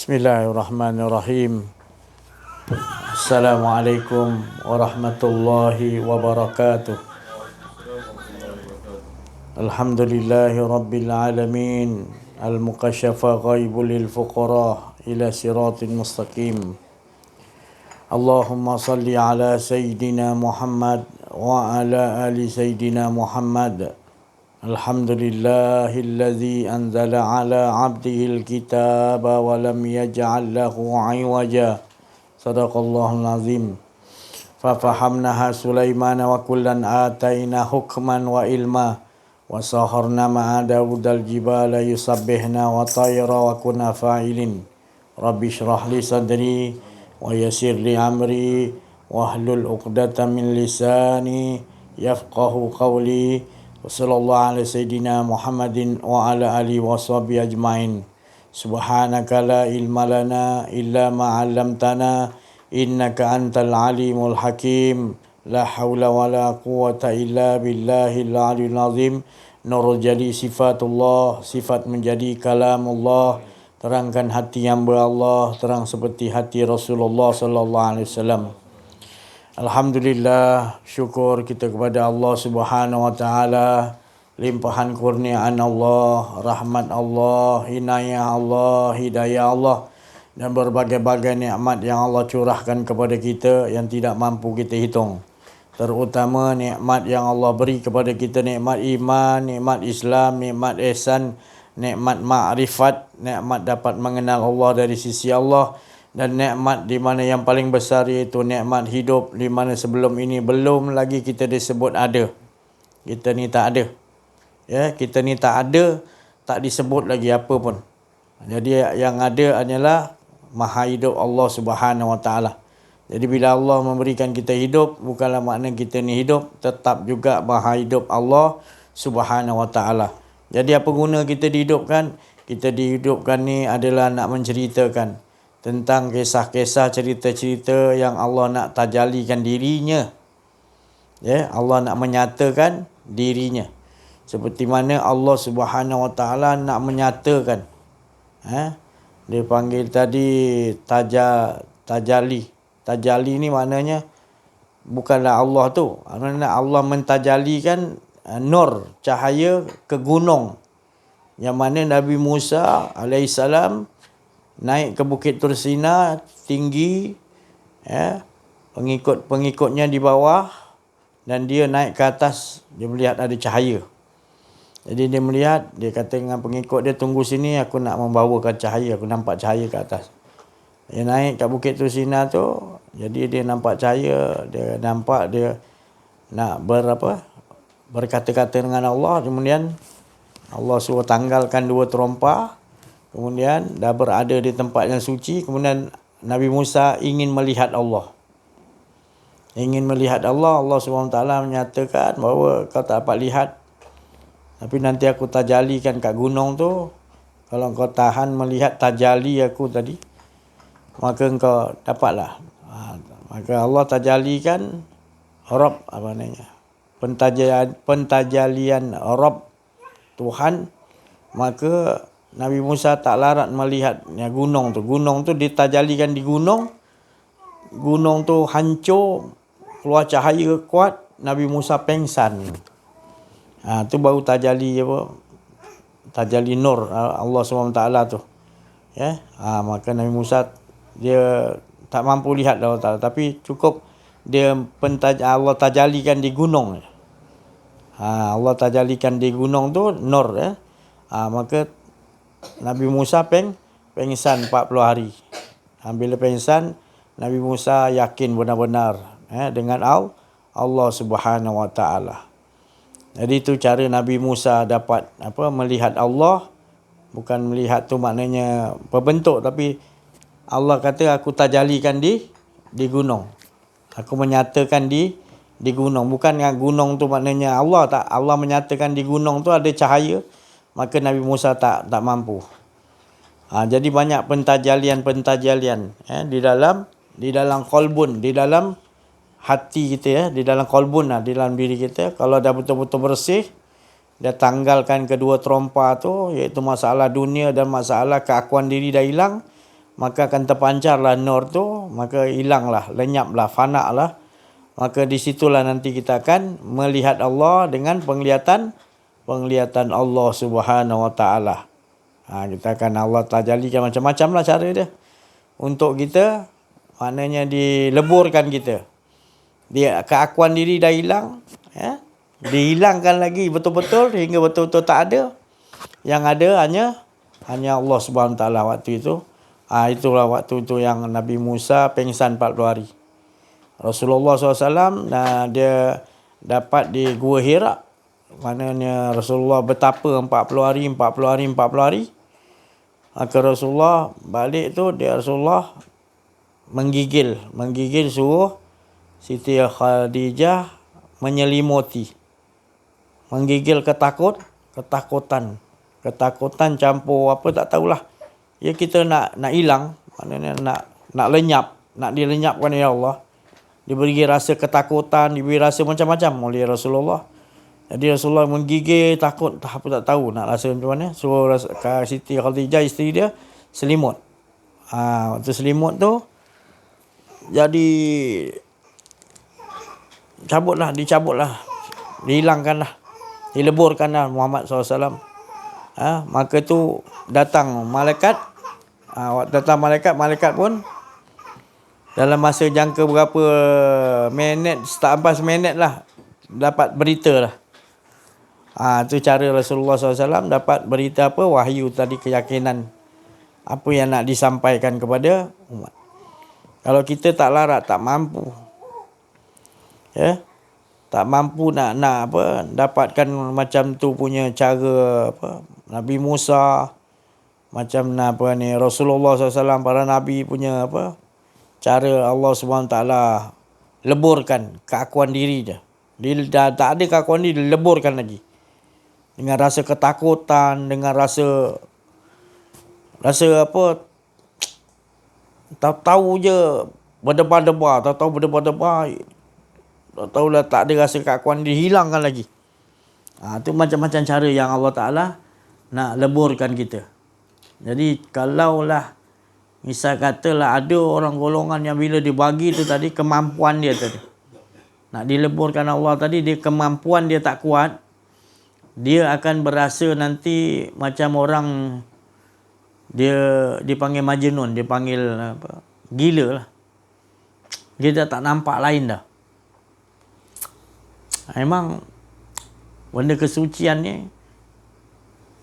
Bismillahirrahmanirrahim. Assalamualaikum warahmatullahi wabarakatuh. Alhamdulillahi rabbil alamin. Al-mukasyafa ghaibul lil fuqara ila siratin mustaqim. Allahumma salli ala Sayyidina Muhammad wa ala ali Sayyidina Muhammad. Alhamdulillahilladzi anzala ala abdihil kitaba wa lam yaj'al lahu 'iwaja. Sadaqallahul azim. Fafahamnaha Sulaimana wa kullan ataina hukman wa ilma wa saharna ma'a Dawudal jibala yusabbihna wa tayra wa kunna fa'ilin. Rabbi shrah li sadri wa yassir li amri wahlul 'uqdatam min lisani yafqahu qawli. Wassallallahu ala sayyidina Muhammadin wa ala alihi wa sahbihi ajma'in. Subhanaka la ilma lana illa ma 'allamtana innaka antal alimul hakim. La haula wa la quwwata illa billahil aliyyil azim. Nur jadi sifatullah, sifat menjadi kalamullah. Terangkan hati hamba Allah, terang seperti hati Rasulullah sallallahu alaihi wasallam. Alhamdulillah, syukur kita kepada Allah Subhanahu wa taala, limpahan kurniaan Allah, rahmat Allah, inayah Allah, hidayah Allah dan berbagai-bagai nikmat yang Allah curahkan kepada kita yang tidak mampu kita hitung. Terutama nikmat yang Allah beri kepada kita, nikmat iman, nikmat Islam, nikmat ihsan, nikmat ma'rifat, nikmat dapat mengenal Allah dari sisi Allah. Dan nikmat di mana yang paling besar iaitu nikmat hidup, di mana sebelum ini belum lagi kita disebut ada. Kita ni tak ada. Ya, kita ni tak ada, tak disebut lagi apa pun. Jadi yang ada hanyalah Maha hidup Allah Subhanahu wa taala. Jadi bila Allah memberikan kita hidup, bukanlah makna kita ni hidup, tetap juga Maha hidup Allah Subhanahu wa taala. Jadi apa guna kita dihidupkan? Kita dihidupkan ni adalah nak menceritakan tentang kisah-kisah, cerita-cerita yang Allah nak tajalikan dirinya. Ya, Allah nak menyatakan dirinya. Seperti mana Allah Subhanahu wa taala nak menyatakan. Dia panggil tadi tajali. Tajali ni maknanya bukanlah Allah tu. Maknanya Allah mentajalikan nur, cahaya ke gunung. Yang mana Nabi Musa alaihissalam naik ke Bukit Tursina tinggi, ya, pengikut-pengikutnya di bawah, dan dia naik ke atas, dia melihat ada cahaya. Jadi dia melihat, dia kata dengan pengikut dia, tunggu sini, aku nak membawakan cahaya, aku nampak cahaya ke atas. Dia naik ke Bukit Tursina tu, jadi dia nampak cahaya, dia nampak dia nak berkata-kata dengan Allah. Kemudian Allah suruh tanggalkan dua terompa. Kemudian dah berada di tempat yang suci. Kemudian Nabi Musa ingin melihat Allah. Ingin melihat Allah. Allah SWT menyatakan bahawa kau tak dapat lihat. Tapi nanti aku tajalikan kat gunung tu. Kalau kau tahan melihat tajali aku tadi, maka kau dapatlah. Maka Allah tajalikan Rabb, apa namanya, pentajalian Rabb, Tuhan. Maka Nabi Musa tak larat melihat gunung tu. Gunung tu ditajalikan di gunung. Gunung tu hancur, keluar cahaya kuat, Nabi Musa pengsan. Tu baru tajali apa? Tajali nur Allah SWT tu. Ya. Maka Nabi Musa dia tak mampu lihat Allah Taala, tapi cukup dia Allah tajalikan di gunung. Allah tajalikan di gunung tu nur, ya. Maka Nabi Musa pengsan 40 hari. Bila pengsan, Nabi Musa yakin benar-benar dengan Allah Subhanahu wa taala. Jadi itu cara Nabi Musa dapat melihat Allah. Bukan melihat tu maknanya berbentuk, tapi Allah kata aku tajalikan di gunung. Aku menyatakan di gunung. Bukan yang gunung tu maknanya Allah, tak. Allah menyatakan di gunung tu ada cahaya. Maka Nabi Musa tak mampu. Jadi banyak pentajalian di dalam qalbun, di dalam hati kita, ya, di dalam qalbun, di dalam diri kita. Kalau dah betul-betul bersih, dia tanggalkan kedua terompa tu, iaitu masalah dunia dan masalah keakuan diri dah hilang, maka akan terpancarlah nur tu, maka hilanglah, lenyaplah, fana'lah. Maka di situlah nanti kita akan melihat Allah dengan penglihatan Allah Subhanahu Wa Taala. Kita akan Allah tajalikan macam-macam lah cara dia untuk kita, maknanya dileburkan kita. Dia keakuan diri dah hilang, dihilangkan lagi betul-betul hingga betul-betul tak ada. Yang ada hanya Allah Subhanahu Wa Taala waktu itu. Itulah waktu itu yang Nabi Musa pengsan 40 hari. Rasulullah SAW dia dapat di Gua Hira. Maknanya Rasulullah bertapa 40 hari. Maka Rasulullah balik tu, Rasulullah menggigil suruh Siti Khadijah menyelimuti. Menggigil ketakutan campur apa tak tahulah. Ya kita nak hilang, maknanya nak lenyap, nak dilenyapkan oleh Allah. Diberi rasa ketakutan, diberi rasa macam-macam oleh Rasulullah. Jadi Rasulullah menggigil, takut, tak tahu nak rasa macam mana. Suruh Siti Khadijah, isteri dia, selimut. Waktu selimut tu, jadi dicabutlah, dihilangkanlah, dileburkanlah Muhammad SAW. Maka tu datang malaikat. Datang malaikat pun dalam masa jangka berapa minit, tak sampai seminit lah, dapat berita lah. Tu cara Rasulullah SAW dapat berita apa? Wahyu tadi, keyakinan apa yang nak disampaikan kepada umat. Kalau kita tak larat, tak mampu, tak mampu nak apa, dapatkan macam tu punya cara apa, Nabi Musa, macam apa ni Rasulullah SAW, para Nabi punya apa, cara Allah SWT leburkan keakuan diri dia. Dia dah tak ada keakuan diri, dileburkan lagi. Dengan rasa ketakutan, dengan rasa apa, tahu je berdebar-debar, tahu lah tak ada rasa keakuan diri, hilangkan lagi. Tu macam-macam cara yang Allah Ta'ala nak leburkan kita. Jadi kalaulah misal katalah ada orang golongan yang bila dibagi tu tadi, kemampuan dia tadi nak dileburkan Allah tadi, dia kemampuan dia tak kuat, dia akan berasa nanti macam orang dia dipanggil majnun, dia panggil apa, gila lah. Dia dah tak nampak lain dah. Memang benda kesucian ni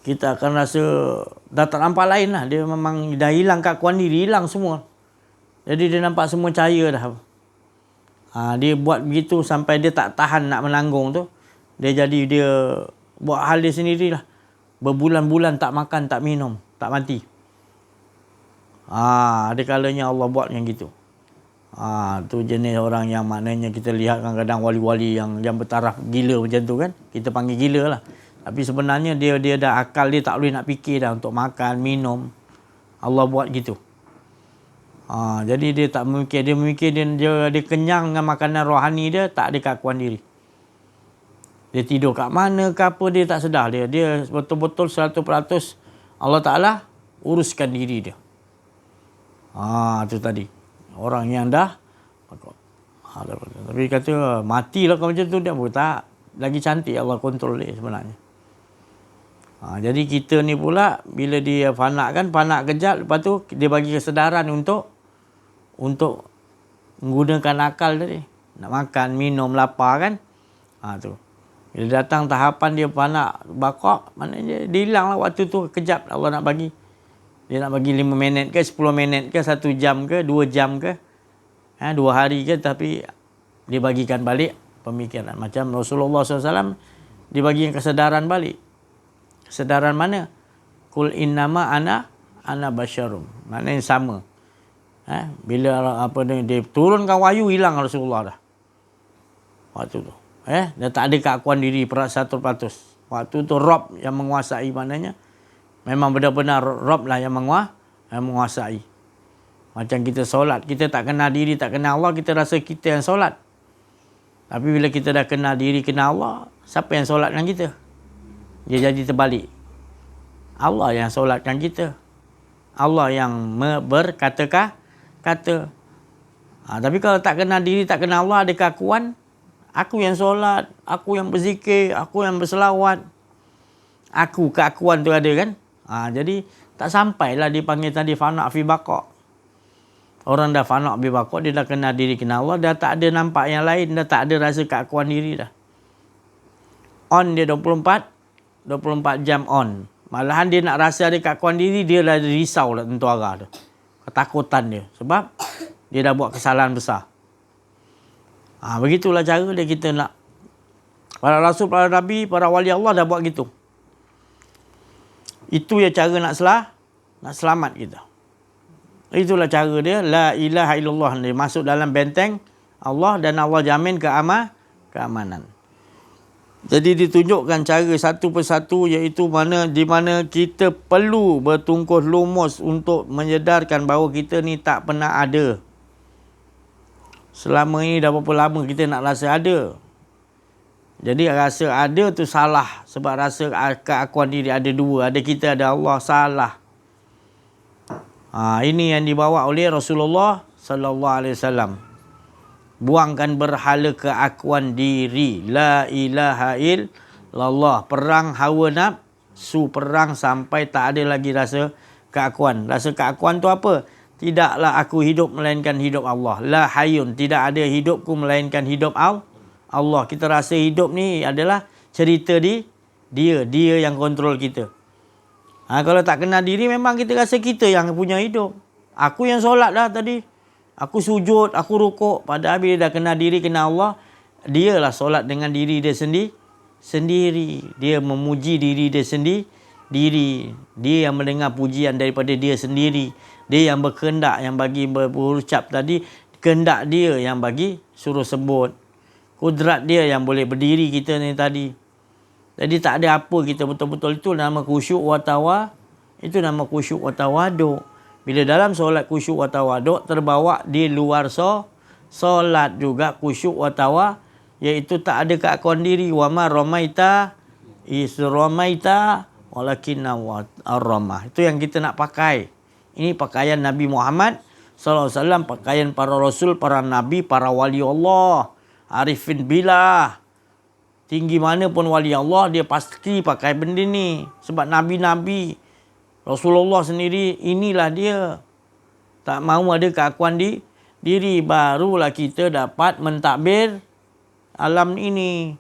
kita akan rasa dah tak nampak lain lah. Dia memang dah hilang keakuan diri, hilang semua. Jadi dia nampak semua cahaya dah. Dia buat begitu sampai dia tak tahan nak menanggung tu. Dia buat hal dia sendirilah. Berbulan-bulan tak makan, tak minum, tak mati. Ada kalanya Allah buat yang gitu. Tu jenis orang yang maknanya kita lihat kadang-kadang wali-wali yang bertaraf gila macam tu kan. Kita panggil gila lah. Tapi sebenarnya dia dah akal dia tak boleh nak fikir dah untuk makan, minum. Allah buat gitu. Jadi dia tak memikir. Dia memikir dia kenyang dengan makanan rohani dia, tak ada keakuan diri. Dia tidur kat mana ke apa, dia tak sedar. Dia betul-betul 100% Allah Ta'ala uruskan diri dia. Tu tadi. Orang yang dah tapi kata matilah kalau macam tu, dia pun tak. Lagi cantik Allah kontrol dia sebenarnya. Jadi kita ni pula bila dia panak kejap, lepas tu dia bagi kesedaran untuk menggunakan akal tadi. Nak makan, minum, lapar kan. Tu. Bila datang tahapan dia panak bakok, maknanya dia hilang lah waktu tu kejap Allah nak bagi. Dia nak bagi 5 minit ke, 10 minit ke, 1 jam ke, 2 jam ke, 2 hari ke, tapi dia bagikan balik pemikiran. Macam Rasulullah SAW, dia bagikan kesedaran balik. Kesedaran mana? Kul innama ana basyarum. Maknanya sama. Bila dia turunkan wahyu, hilang Rasulullah dah. Waktu tu. Dia tak ada keakuan diri 100%. Waktu tu Rob yang menguasai, maknanya memang benar-benar Rob lah yang menguasai. Macam kita solat, kita tak kenal diri, tak kenal Allah, kita rasa kita yang solat. Tapi bila kita dah kenal diri, kenal Allah, siapa yang solatkan kita? Dia jadi terbalik. Allah yang solatkan kita. Allah yang berkata-kata. Tapi kalau tak kenal diri, tak kenal Allah, ada keakuan. Aku yang solat, aku yang berzikir, aku yang berselawat. Keakuan tu ada kan. Jadi tak sampailah dipanggil tadi fana' fi baqa'. Orang dah fana' fi baqa', dia dah kenal diri, kenal Allah, dah tak ada nampak yang lain, dah tak ada rasa keakuan diri dah. On dia 24 jam on. Malahan dia nak rasa ada keakuan diri, dia dah risau lah tentu arah tu. Ketakutan dia. Sebab dia dah buat kesalahan besar. Begitulah cara dia kita nak. Para Rasul, para Nabi, para wali Allah dah buat gitu. Itu ya cara nak selamat kita. Itulah cara dia. La ilaha illallah. Dia masuk dalam benteng Allah dan Allah jamin keamanan. Jadi ditunjukkan cara satu persatu, iaitu di mana kita perlu bertungkus lumus untuk menyedarkan bahawa kita ni tak pernah ada. Selama ini dah berapa lama kita nak rasa ada. Jadi rasa ada tu salah. Sebab rasa keakuan diri ada dua. Ada kita, ada Allah. Salah. Ini yang dibawa oleh Rasulullah sallallahu alaihi wasallam. Buangkan berhala keakuan diri. La ilaha illallah. Perang hawa nafsu. Perang sampai tak ada lagi rasa keakuan. Rasa keakuan tu apa? Tidaklah aku hidup melainkan hidup Allah. La hayun. Tidak ada hidupku melainkan hidup Allah. Kita rasa hidup ni adalah cerita dia. Dia yang kontrol kita. Kalau tak kenal diri, memang kita rasa kita yang punya hidup. Aku yang solat dah tadi. Aku sujud, aku rukuk. Padahal bila dah kenal diri, kenal Allah, dialah solat dengan diri dia sendiri. Dia memuji diri dia sendiri. Dia yang mendengar pujian daripada dia sendiri. Dia yang berkehendak, yang bagi berucap tadi. Kehendak dia yang bagi suruh sebut. Kudrat dia yang boleh berdiri kita ni tadi. Jadi tak ada apa kita betul-betul. Itu nama khusyuk wa tawa. Itu nama khusyuk wa tawaduk. Bila dalam solat khusyuk wa tawaduk, terbawa di luar solat juga khusyuk wa tawa, iaitu tak ada keakuan diri. Wa ma ramaita is ramaita walakinna ar-ramah. Itu yang kita nak pakai. Ini pakaian Nabi Muhammad sallallahu alaihi wasallam, pakaian para rasul, para nabi, para wali Allah, arifin billah. Tinggi mana pun wali Allah, dia pasti pakai benda ni. Sebab nabi-nabi, Rasulullah sendiri, inilah dia. Tak mahu ada keakuan diri. Barulah kita dapat mentadbir alam ini.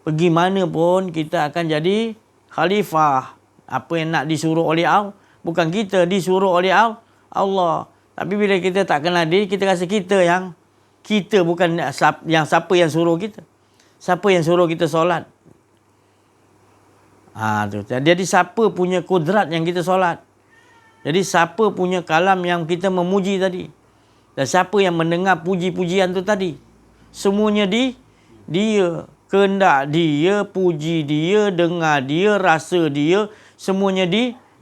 Pergi mana pun kita akan jadi khalifah. Apa yang nak disuruh oleh Allah, bukan kita disuruh oleh Allah. Tapi bila kita tak kenal diri, kita rasa kita bukan yang siapa yang suruh kita. Siapa yang suruh kita solat? Jadi siapa punya kudrat yang kita solat? Jadi siapa punya kalam yang kita memuji tadi? Dan siapa yang mendengar puji-pujian tu tadi? Semuanya dia. Kehendak dia, puji dia, dengar dia, rasa dia. Semuanya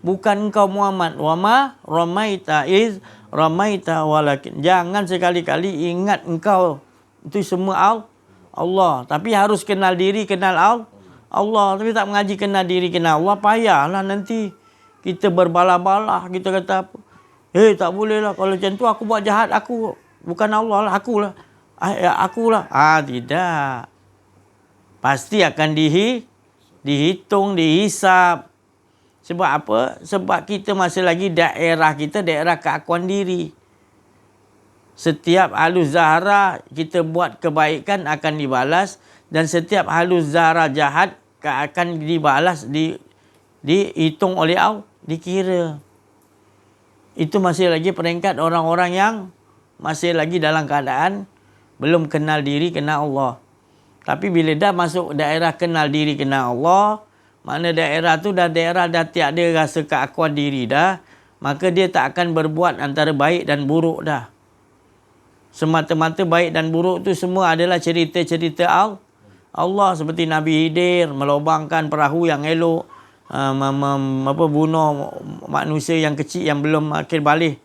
bukan engkau Muhammad. Wa ma ramaita iz ramaita walakin. Jangan sekali-kali ingat engkau. Itu semua Allah. Tapi harus kenal diri, kenal Allah. Tapi tak mengaji kenal diri, kenal Allah, payahlah nanti. Kita berbalah-balah, kita kata apa? Tak boleh lah. Kalau macam tu aku buat jahat, aku. Bukan Allah lah, akulah. Akulah. Tidak. Pasti akan dihitung, dihisap. Sebab apa? Sebab kita masih lagi daerah kita, daerah keakuan diri. Setiap halus zahra kita buat kebaikan akan dibalas. Dan setiap halus zahra jahat akan dibalas, dihitung oleh Allah, dikira. Itu masih lagi peringkat orang-orang yang masih lagi dalam keadaan belum kenal diri, kenal Allah. Tapi bila dah masuk daerah kenal diri, kenal Allah, mana daerah tu dah tiada rasa keakuan diri dah, maka dia tak akan berbuat antara baik dan buruk dah. Semata-mata baik dan buruk tu semua adalah cerita-cerita Allah. Seperti Nabi Khidir melobangkan perahu yang elok, bunuh manusia yang kecil yang belum akhir balik,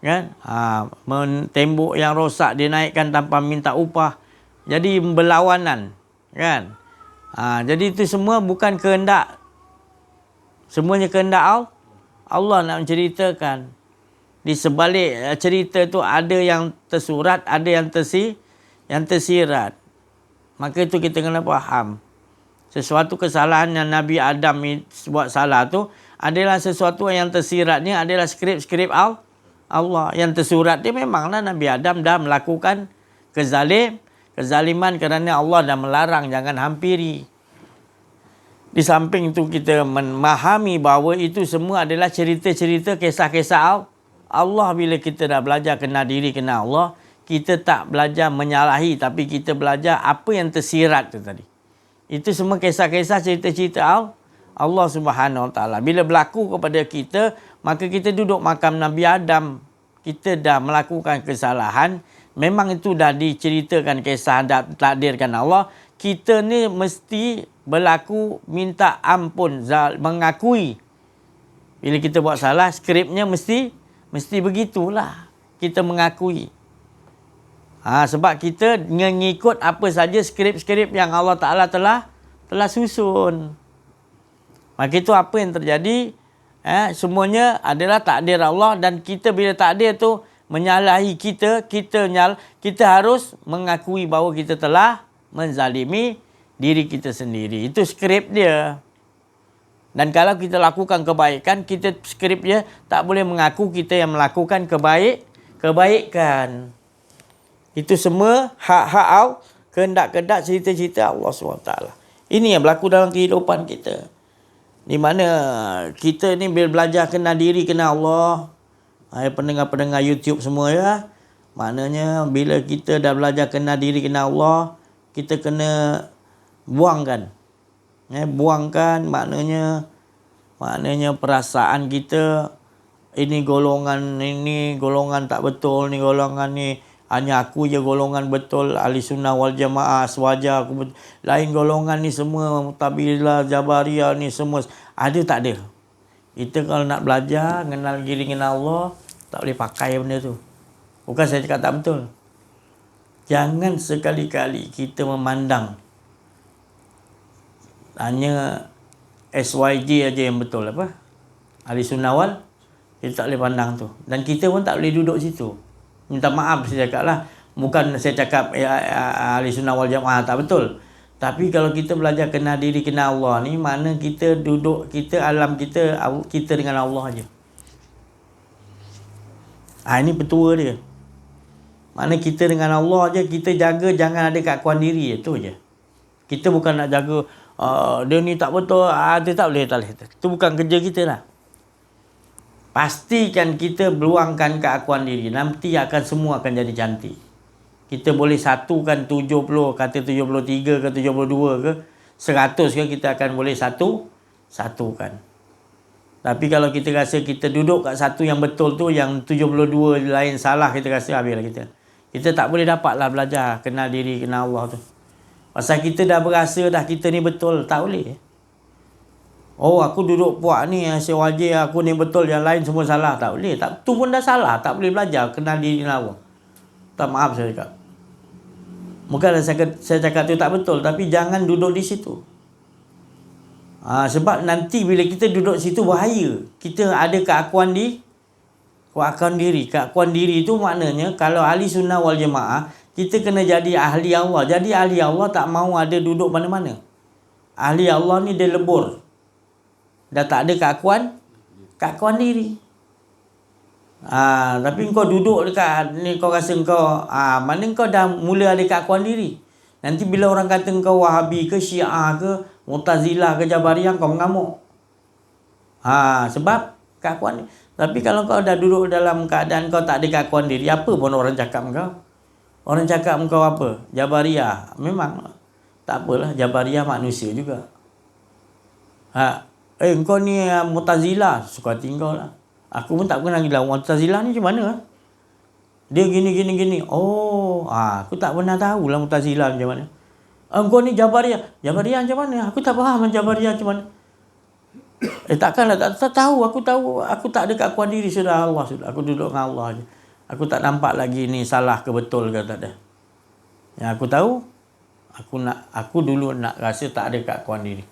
kan? Tembok yang rosak dia naikkan tanpa minta upah. Jadi berlawanan, kan? Jadi itu semua bukan kehendak. Semuanya kehendak Allah nak menceritakan. Di sebalik cerita tu ada yang tersurat, ada yang tersirat. Maka itu kita kena faham. Sesuatu kesalahan yang Nabi Adam buat salah tu adalah sesuatu yang tersirat ni adalah skrip-skrip Allah. Yang tersurat dia memanglah Nabi Adam dah melakukan kezaliman kerana Allah dah melarang jangan hampiri. Di samping itu kita memahami bahawa itu semua adalah cerita-cerita kisah-kisah Allah. Bila kita dah belajar kenal diri, kenal Allah, kita tak belajar menyalahi tapi kita belajar apa yang tersirat tu tadi. Itu semua kisah-kisah cerita-cerita Allah Subhanahu Wa Taala. Bila berlaku kepada kita, maka kita duduk makam Nabi Adam. Kita dah melakukan kesalahan. Memang itu dah diceritakan kisah takdirkan Allah. Kita ni mesti berlaku minta ampun, mengakui. Bila kita buat salah, skripnya mesti begitulah. Kita mengakui. Sebab kita mengikut apa saja skrip-skrip yang Allah Ta'ala telah susun. Maka itu apa yang terjadi, semuanya adalah takdir Allah. Dan kita bila takdir tu menyalahi kita harus mengakui bahawa kita telah menzalimi diri kita sendiri. Itu skrip dia. Dan kalau kita lakukan kebaikan, kita skrip dia tak boleh mengaku kita yang melakukan kebaikan. Itu semua hak-hak kehendak-kehendak cerita-cerita Allah SWT. Ini yang berlaku dalam kehidupan kita. Di mana kita ni bila belajar kenal diri, kenal Allah. Pendengar-pendengar YouTube semua ya. Maknanya bila kita dah belajar kenal diri, kenal Allah, kita kena buangkan. Buangkan maknanya perasaan kita, ini golongan tak betul, ni golongan ni hanya aku je golongan betul, ahli sunnah wal jamaah, sewajar aku lain golongan ni semua Mu'tazilah, Jabariyah ni semua ada tak ada. Kita kalau nak belajar kenal diri, kenal Allah, tak boleh pakai benda tu. Bukan saya cakap tak betul. Jangan sekali-kali kita memandang hanya SYJ aja yang betul ahli sunnah wal, kita tak boleh pandang tu. Dan kita pun tak boleh duduk situ. Minta maaf saya cakap lah. Bukan saya cakap ahli sunnah wal jamaah tak betul. Tapi kalau kita belajar kenal diri, kenal Allah ni, mana kita duduk, alam kita dengan Allah je. Ini petua dia. Mana kita dengan Allah je, kita jaga jangan ada keakuan diri. Itu je. Kita bukan nak jaga dia ni tak betul, dia tak boleh. Itu bukan kerja kita lah. Pastikan kita beluangkan keakuan diri. Nanti semua akan jadi cantik. Kita boleh satukan 70, kata 73 ke 72 ke 100 ke, kita akan boleh satukan. Tapi kalau kita rasa kita duduk kat satu yang betul tu, yang 72 lain salah, kita rasa habislah kita. Kita tak boleh dapatlah belajar kenal diri, kenal Allah tu. Pasal kita dah berasa dah kita ni betul, tak boleh. Oh, aku duduk puak ni, asyik wajib aku ni betul, yang lain semua salah. Tak boleh. Tu pun dah salah. Tak boleh belajar kenal diri Allah. Tak, maaf saya cakap. Bukanlah saya cakap tu tak betul, tapi jangan duduk di situ. Sebab nanti bila kita duduk situ bahaya. Kita ada keakuan diri. Keakuan diri itu maknanya kalau ahli sunnah wal jamaah, kita kena jadi ahli Allah. Jadi ahli Allah tak mau ada duduk mana-mana. Ahli Allah ni dia lebur. Dah tak ada keakuan diri. Tapi kau duduk dekat ni, kau rasa kau mana kau dah mula ada keakuan diri. Nanti bila orang kata kau Wahabi ke Syiah ke Mu'tazilah ke Jabariyah, kau mengamuk. Sebab keakuan. Tapi kalau kau dah duduk dalam keadaan kau tak ada keakuan diri, apa pun orang cakap kau. Orang cakap kau apa? Jabariyah. Memang tak apalah, Jabariyah manusia juga. Kau ni Mu'tazilah, suka tinggal lah. Aku pun tak pernah gila Mu'tazilah ni macam mana. Dia gini. Aku tak pernah tahu lah Mu'tazilah macam mana. Kau ni Jabariyah. Jabariyah macam mana? Aku tak faham Jabariyah macam mana. Takkanlah tak tahu. Aku tahu aku tak ada keakuan diri, sudah Allah. Sudah aku duduk dengan Allah je. Aku tak nampak lagi ni salah ke betul ke tak ada. Yang aku tahu, aku dulu nak rasa tak ada keakuan diri.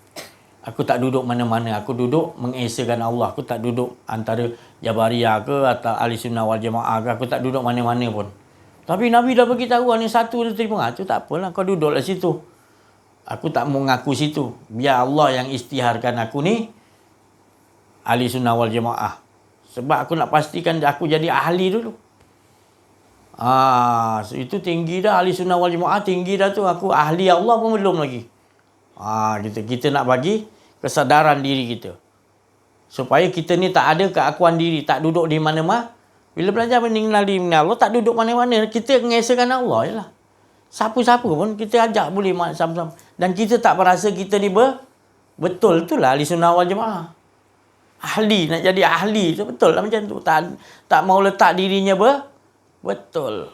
Aku tak duduk mana-mana. Aku duduk mengesakan Allah. Aku tak duduk antara Jabariyah ke atau Ahli Sunnah wal Jamaah ke. Aku tak duduk mana-mana pun. Tapi Nabi dah beritahu ni satu dia terima. Tu tak apalah, kau duduklah situ. Aku tak mau ngaku situ. Biar Allah yang istiharkan aku ni Ahli Sunnah wal Jamaah. Sebab aku nak pastikan aku jadi ahli dulu. Itu tinggi dah Ahli Sunnah wal Jamaah, tinggi dah tu. Aku ahli Allah pun belum lagi. Kita nak bagi kesadaran diri kita. Supaya kita ni tak ada keakuan diri, tak duduk di mana-mana. Bila belajar mengenal diri Allah, tak duduk mana-mana. Kita mengesahkan Allah je lah. Siapa-siapa pun kita ajak boleh sama-sama. Dan kita tak merasa kita ni betul. Itulah Ahli Sunnah wal Jamaah. Ahli, nak jadi ahli tu betul lah macam tu. Tak mau letak dirinya betul.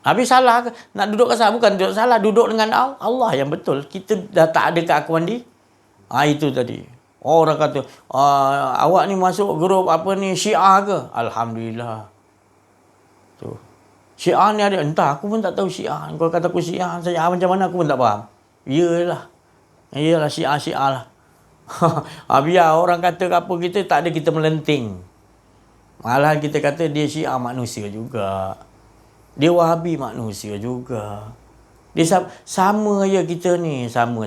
Habis salah ke? Nak duduk ke salah? Bukan duduk salah. Duduk dengan Allah yang betul. Kita dah tak ada keakuan di. Itu tadi. Orang kata, awak ni masuk grup apa ni, Syiah ke? Alhamdulillah. Tu. Syiah ni ada. Entah, aku pun tak tahu Syiah. Kau kata aku Syiah, saya macam mana aku pun tak faham. Iyalah Syiah lah. Biar orang kata apa kita, tak ada kita melenting. Malah kita kata dia Syiah manusia juga. Dia Wahabi manusia juga. Dia sama je kita ni. Sama.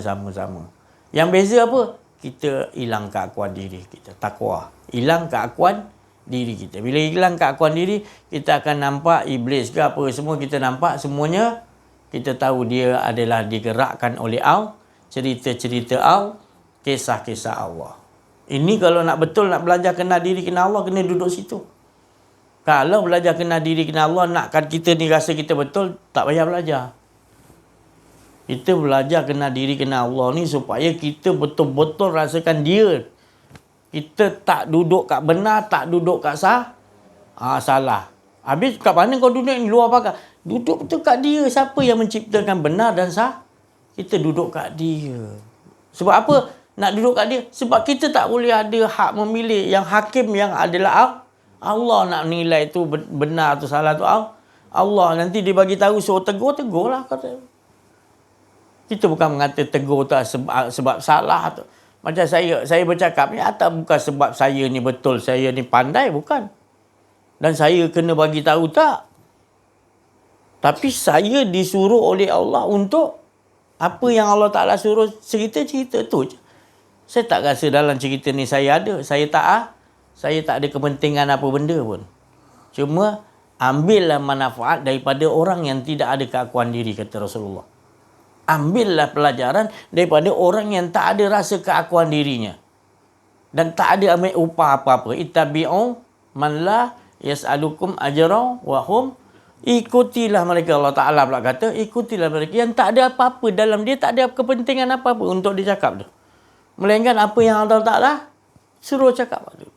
Yang beza apa? Kita hilang keakuan diri kita. Takwa. Hilang keakuan diri kita. Bila hilang keakuan diri, kita akan nampak iblis ke apa semua kita nampak. Semuanya kita tahu dia adalah digerakkan oleh Allah. Cerita-cerita Allah. Kisah-kisah Allah. Ini kalau nak betul, nak belajar kenal diri, kenal Allah, kena duduk situ. Kalau belajar kenal diri, kenal Allah, nakkan kita ni rasa kita betul, tak payah belajar. Kita belajar kenal diri, kenal Allah ni supaya kita betul-betul rasakan dia. Kita tak duduk kat benar, tak duduk kat salah. Habis kat mana kau duduk ni? Luar pagar. Duduk betul kat dia. Siapa yang menciptakan benar dan sah? Kita duduk kat dia. Sebab apa? Nak duduk kat dia. Sebab kita tak boleh ada hak memilih. Yang hakim yang adalah Allah nak nilai tu benar tu salah tu Allah. Nanti dia bagi tahu suruh tegur lah kata. Kita bukan mengata tegur tu sebab salah tu. Macam saya bercakap ni bukan sebab saya ni betul, saya ni pandai, bukan. Dan saya kena bagi tahu tak. Tapi saya disuruh oleh Allah untuk apa yang Allah Ta'ala suruh cerita tu je. Saya tak rasa dalam cerita ni saya ada. Saya tak ada kepentingan apa benda pun. Cuma ambillah manfaat daripada orang yang tidak ada keakuan diri, kata Rasulullah. Ambillah pelajaran daripada orang yang tak ada rasa keakuan dirinya. Dan tak ada ambil upah apa-apa. Ittabi'u man la yas'alukum ajran wa hum. Ikutilah mereka. Allah Ta'ala pula kata, ikutilah mereka yang tak ada apa-apa dalam dia, tak ada kepentingan apa-apa untuk dicakap tu. Melainkan apa yang Allah Ta'ala suruh cakap tu.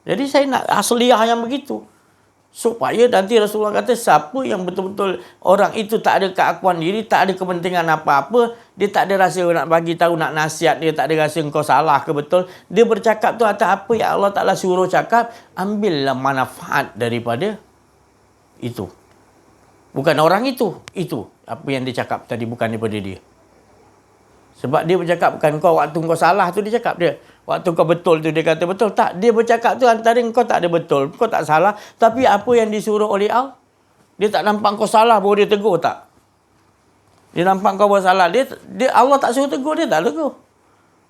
Jadi saya nak asliyah yang begitu. Supaya nanti Rasulullah kata, siapa yang betul-betul orang itu tak ada keakuan diri, tak ada kepentingan apa-apa, dia tak ada rasa nak bagi tahu, nak nasihat, dia tak ada rasa engkau salah ke betul, dia bercakap tu atas apa yang Allah Ta'ala suruh cakap, ambillah manfaat daripada itu. Bukan orang itu. Apa yang dia cakap tadi bukan daripada dia. Sebab dia bercakap bukan kau waktu kau salah tu dia cakap dia. Waktu kau betul tu dia kata betul. Tak, dia bercakap tu antara kau tak ada betul, kau tak salah. Tapi apa yang disuruh oleh Allah, dia tak nampak kau salah baru dia tegur tak. Dia nampak kau bersalah. Dia Allah tak suruh tegur, dia tak tegur.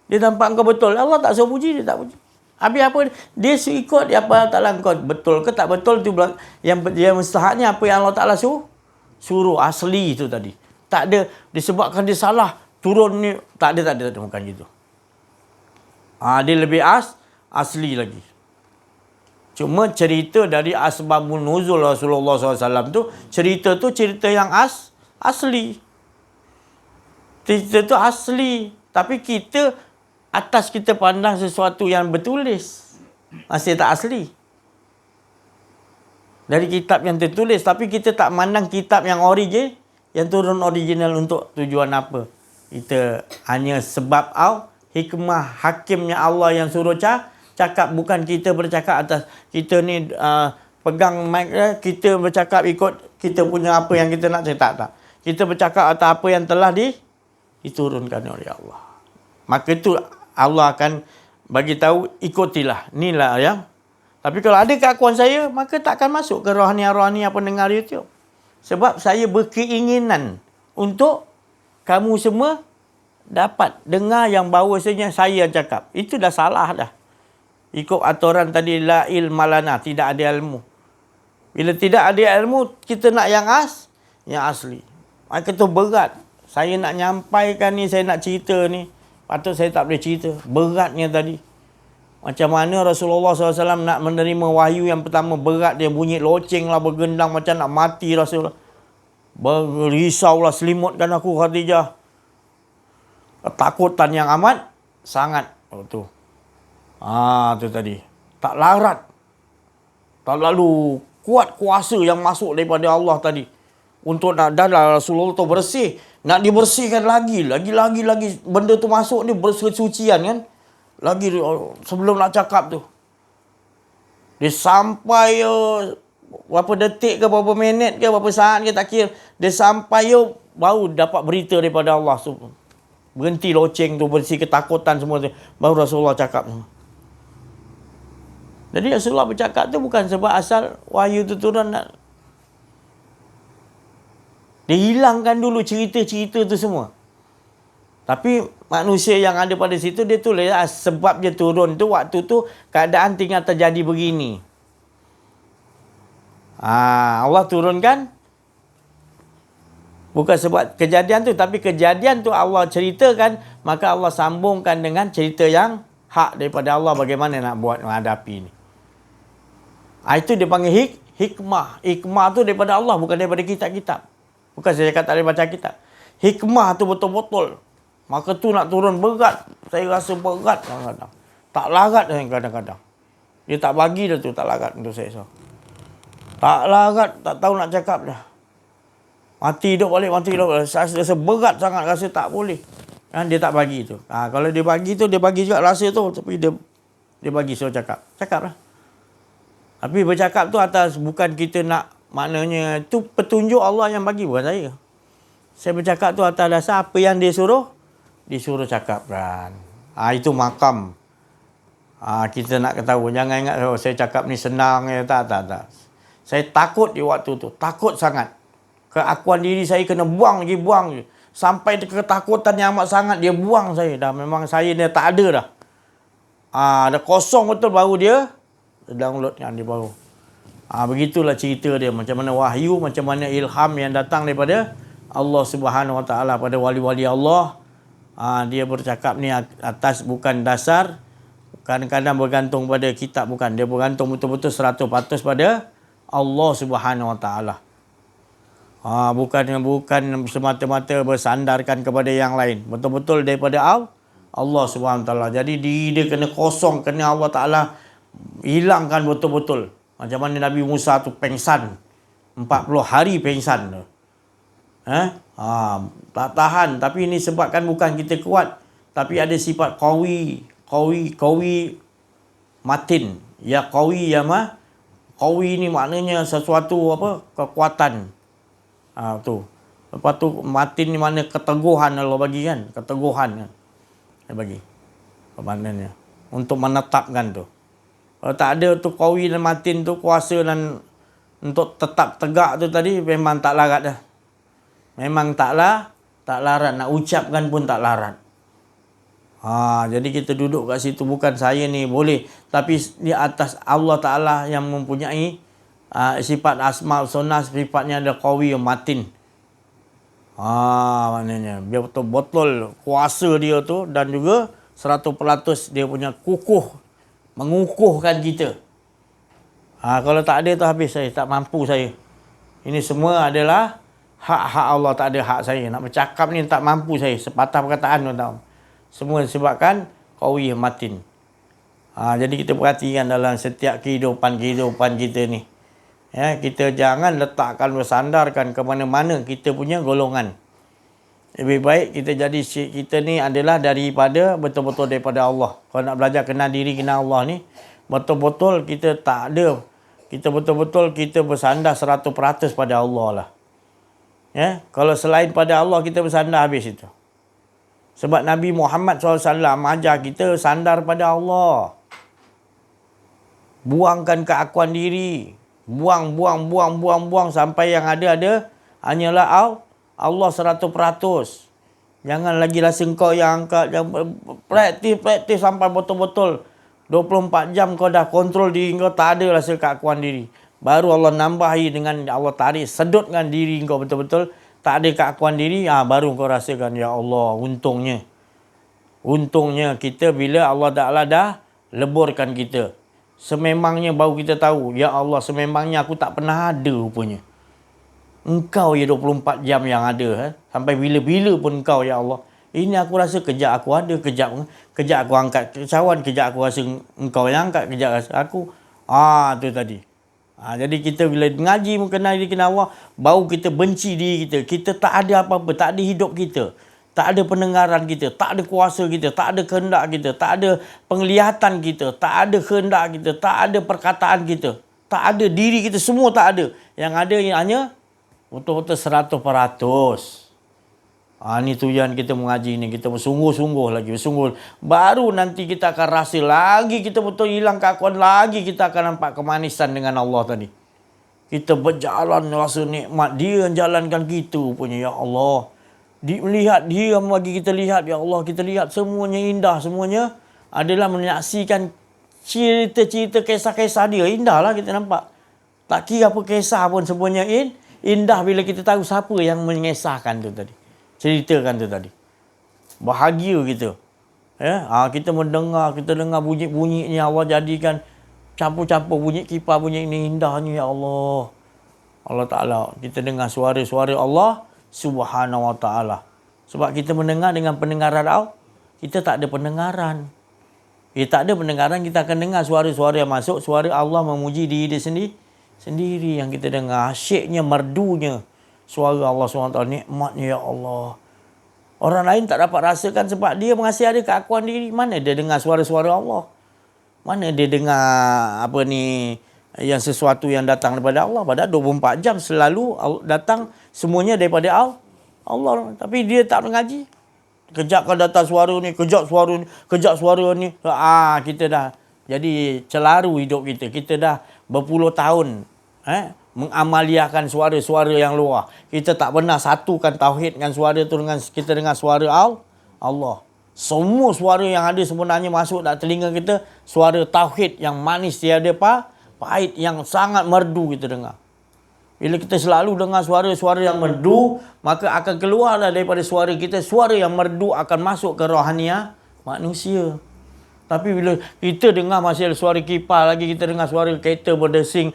Dia nampak kau betul, Allah tak suruh puji, dia tak puji. Habis apa? Dia ikut apa Ta'ala kau betul ke tak betul tu yang mustahaknya apa yang Allah Ta'ala suruh asli itu tadi. Tak ada disebabkan dia salah turun ni, tak ada bukan gitu. Dia lebih asli lagi. Cuma cerita dari asbabun nuzul Rasulullah SAW tu, cerita yang asli. Cerita tu asli. Tapi kita atas kita pandang sesuatu yang bertulis, masih tak asli. Dari kitab yang tertulis, tapi kita tak mandang kitab yang yang turun original untuk tujuan apa. Kita hanya sebab hikmah hakimnya Allah yang suruh cakap, bukan kita bercakap atas kita ni pegang mic kita bercakap ikut kita punya apa yang kita nak cakap. Tak. Kita bercakap atas apa yang telah diturunkan oleh Allah. maka itu Allah akan bagi tahu, ikutilah. Inilah yang. Tapi kalau ada keakuan saya, maka takkan masuk ke rohani-rohani yang pendengar YouTube. Sebab saya berkeinginan untuk kamu semua dapat dengar yang bahawasanya saya yang cakap. Itu dah salah dah. Ikut aturan tadi, la ilma lana, tidak ada ilmu. Bila tidak ada ilmu, kita nak yang asli. Maka itu berat. Saya nak nyampaikan ni, saya nak cerita ni. Patut saya tak boleh cerita. Beratnya tadi. Macam mana Rasulullah SAW nak menerima wahyu yang pertama, berat dia, bunyi loceng lah, bergendang macam nak mati Rasulullah. Berisaulah, selimutkan aku Khadijah. Ketakutan yang amat sangat. Tu tadi. Tak larat. Tak lalu kuat kuasa yang masuk daripada Allah tadi. Untuk nak dan Rasulullah tu bersih. Nak dibersihkan lagi. Benda tu masuk ni bersucian kan. Lagi sebelum nak cakap tu. Dia sampai berapa detik ke, berapa minit ke, berapa saat ke, tak kira. Dia sampai baru dapat berita daripada Allah. Berhenti loceng tu, bersih ketakutan semua tu. Baru Rasulullah cakap. Jadi Rasulullah bercakap tu bukan sebab asal wahyu tu turun. Dia hilangkan dulu cerita-cerita tu semua. Tapi manusia yang ada pada situ, dia tulis sebab dia turun tu, waktu tu keadaan tinggal terjadi begini. Allah turunkan bukan sebab kejadian tu, tapi kejadian tu Allah ceritakan, maka Allah sambungkan dengan cerita yang hak daripada Allah bagaimana nak buat menghadapi ni. Itu dia panggil hikmah. Hikmah tu daripada Allah, bukan daripada kitab-kitab. Bukan saya cakap tak boleh baca kitab. Hikmah tu betul-betul. Maka tu nak turun berat. Saya rasa berat kadang-kadang. Tak larat kadang-kadang. Dia tak bagi dah tu, tak larat untuk saya. Tak larat, tak tahu nak cakap dah. Mati hidup balik. Rasa berat sangat, rasa tak boleh. Dia tak bagi tu. Kalau dia bagi tu, dia bagi juga rasa tu. Tapi dia bagi suruh cakap. Cakap lah. Tapi bercakap tu atas bukan kita nak, maknanya tu petunjuk Allah yang bagi, bukan saya. Saya bercakap tu atas dasar apa yang dia suruh cakap kan. Itu makam. Kita nak ketahui. Jangan ingat saya cakap ni senang. Tak. Saya takut di waktu tu. Takut sangat. Keakuan diri saya kena buang je. Sampai ketakutan yang amat sangat, dia buang saya. Dah memang saya dia tak ada dah. Dah kosong betul, baru dia download yang dia baru. Begitulah cerita dia. Macam mana wahyu, macam mana ilham yang datang daripada Allah Subhanahu Wa Taala pada wali-wali Allah. Dia bercakap ni atas bukan dasar kadang-kadang bergantung pada kitab, bukan. Dia bergantung betul-betul 100% pada Allah Subhanahu Wa Taala. Bukan semata-mata bersandarkan kepada yang lain. Betul-betul daripada Allah Subhanahu Wa Taala. Jadi diri dia kena kosong, kena Allah Taala hilangkan betul-betul. Macam mana Nabi Musa tu pengsan. 40 hari pengsan tu. Tak tahan. Tapi ini sebabkan bukan kita kuat, tapi ada sifat qawi matin. Ya qawi ya ma. Qawi ni maknanya sesuatu kekuatan. Tu. Lepas tu matin ni mana keteguhan Allah bagi kan. Keteguhan kan. Dia bagi. Maknanya untuk menetapkan tu. Kalau tak ada tu qawi dan matin tu, kuasa dan untuk tetap tegak tu tadi, memang tak larat dah. Memang tak larat. Nak ucapkan pun tak larat. Jadi kita duduk kat situ, bukan saya ni boleh. Tapi di atas Allah Ta'ala yang mempunyai sifat asma' sunnah, sifatnya ada qawi matin. Maknanya dia betul-betul kuasa dia tu, dan juga 100% dia punya mengukuhkan kita. Kalau tak ada tu habis saya, tak mampu saya. Ini semua adalah hak-hak Allah, tak ada hak saya. Nak bercakap ni tak mampu saya. Sepatah perkataan pun tak. Semua disebabkan qawi matin. Jadi kita perhatikan dalam setiap kehidupan kita ni. Kita jangan letakkan, bersandarkan ke mana-mana kita punya golongan. Lebih baik kita ni adalah daripada betul-betul daripada Allah. Kalau nak belajar kenal diri, kenal Allah ni, betul-betul kita tak ada. Kita betul-betul kita bersandar 100% pada Allah lah. Kalau selain pada Allah kita bersandar, habis itu. Sebab Nabi Muhammad SAW ajar kita sandar pada Allah. Buangkan keakuan diri. Buang sampai yang ada hanyalah Allah 100%. Jangan lagi rasa kau yang angkat. Praktis sampai betul-betul. 24 jam kau dah kontrol diri kau, tak ada rasa keakuan diri. Baru Allah nambahi dengan Allah tarik, sedutkan diri kau betul-betul. Tak ada keakuan diri, baru kau rasakan, ya Allah, untungnya. Untungnya kita bila Allah Ta'ala dah leburkan kita. Sememangnya baru kita tahu, ya Allah, sememangnya aku tak pernah ada rupanya. Engkau ya 24 jam yang ada. Sampai bila-bila pun engkau, ya Allah. Ini aku rasa kejap aku ada, kejap aku angkat cawan, kejap aku rasa engkau yang angkat, kejap rasa aku. Tu tadi. Jadi kita bila ngaji mengenal diri Allah, baru kita benci diri kita. Kita tak ada apa-apa, tak ada hidup kita. Tak ada pendengaran kita, tak ada kuasa kita, tak ada kehendak kita, tak ada penglihatan kita, tak ada kehendak kita, tak ada perkataan kita. Tak ada diri kita, semua tak ada. Yang ada hanya betul-betul 100%. Ini tujuan kita mengaji ni. Kita bersungguh-sungguh lagi. Baru nanti kita akan rasa lagi. Kita betul hilang keakuan lagi. Kita akan nampak kemanisan dengan Allah tadi. Kita berjalan rasa nikmat. Dia yang jalankan kita punya. Ya Allah. Melihat dia bagi kita lihat. Ya Allah, kita lihat semuanya indah. Semuanya adalah menyaksikan cerita-cerita kisah-kisah dia. Indah lah kita nampak. Tak kira apa kisah pun semuanya indah bila kita tahu siapa yang mengisahkan tu tadi. Ceritakan tu tadi. Bahagia kita. Kita dengar bunyi-bunyi ni Allah jadikan campur-campur bunyi kipas, bunyi ni indahnya, ya Allah. Allah Ta'ala. Kita dengar suara-suara Allah Subhanahu Wa Ta'ala. Sebab kita mendengar dengan pendengaran Allah, kita tak ada pendengaran. Tak ada pendengaran, kita akan dengar suara-suara yang masuk. Suara Allah memuji diri dia sendiri yang kita dengar. Asyiknya, merdunya suara Allah SWT, nikmatnya, ya Allah. Orang lain tak dapat rasakan sebab dia masih ada keakuan diri. Mana dia dengar suara-suara Allah? Mana dia dengar yang sesuatu yang datang daripada Allah? Padahal 24 jam selalu datang semuanya daripada Allah. Tapi dia tak mengaji. Kejap kan datang suara ni, kejap suara ni. Kita dah jadi celaru hidup kita. Kita dah berpuluh tahun mengamaliakan suara-suara yang luar. Kita tak pernah satukan tauhid dengan suara tu dengan kita dengar suara Allah. Semua suara yang ada sebenarnya masuk dalam telinga kita, suara tauhid yang manis tiada pahit, yang sangat merdu kita dengar. Bila kita selalu dengar suara-suara yang merdu, maka akan keluarlah daripada suara kita, suara yang merdu akan masuk ke rohaniah manusia. Tapi bila kita dengar masih ada suara kipas lagi, kita dengar suara kereta berdesing,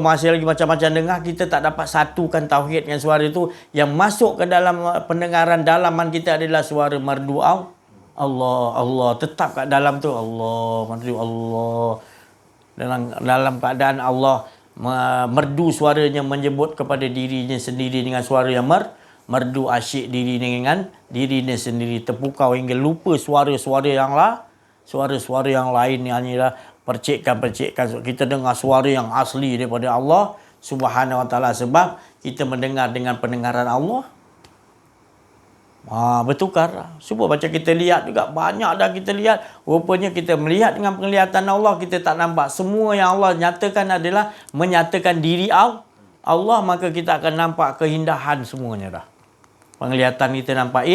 masih lagi macam-macam dengar, kita tak dapat satukan tauhid dengan suara itu. Yang masuk ke dalam pendengaran dalaman kita adalah suara merdu Allah. Tetap kat dalam tu Allah, merdu Allah. Dalam keadaan Allah merdu suaranya menyebut kepada dirinya sendiri dengan suara yang merdu, asyik diri dengan dirinya sendiri. Terpukau hingga lupa suara-suara yang lain ni hanyalah percikan. Kita dengar suara yang asli daripada Allah Subhanahu Wa Ta'ala sebab kita mendengar dengan pendengaran Allah. Bertukar. Cuba baca kita lihat juga. Banyak dah kita lihat. Rupanya kita melihat dengan penglihatan Allah, kita tak nampak. Semua yang Allah nyatakan adalah menyatakan diri Allah, maka kita akan nampak keindahan semuanya dah. Penglihatan kita nampak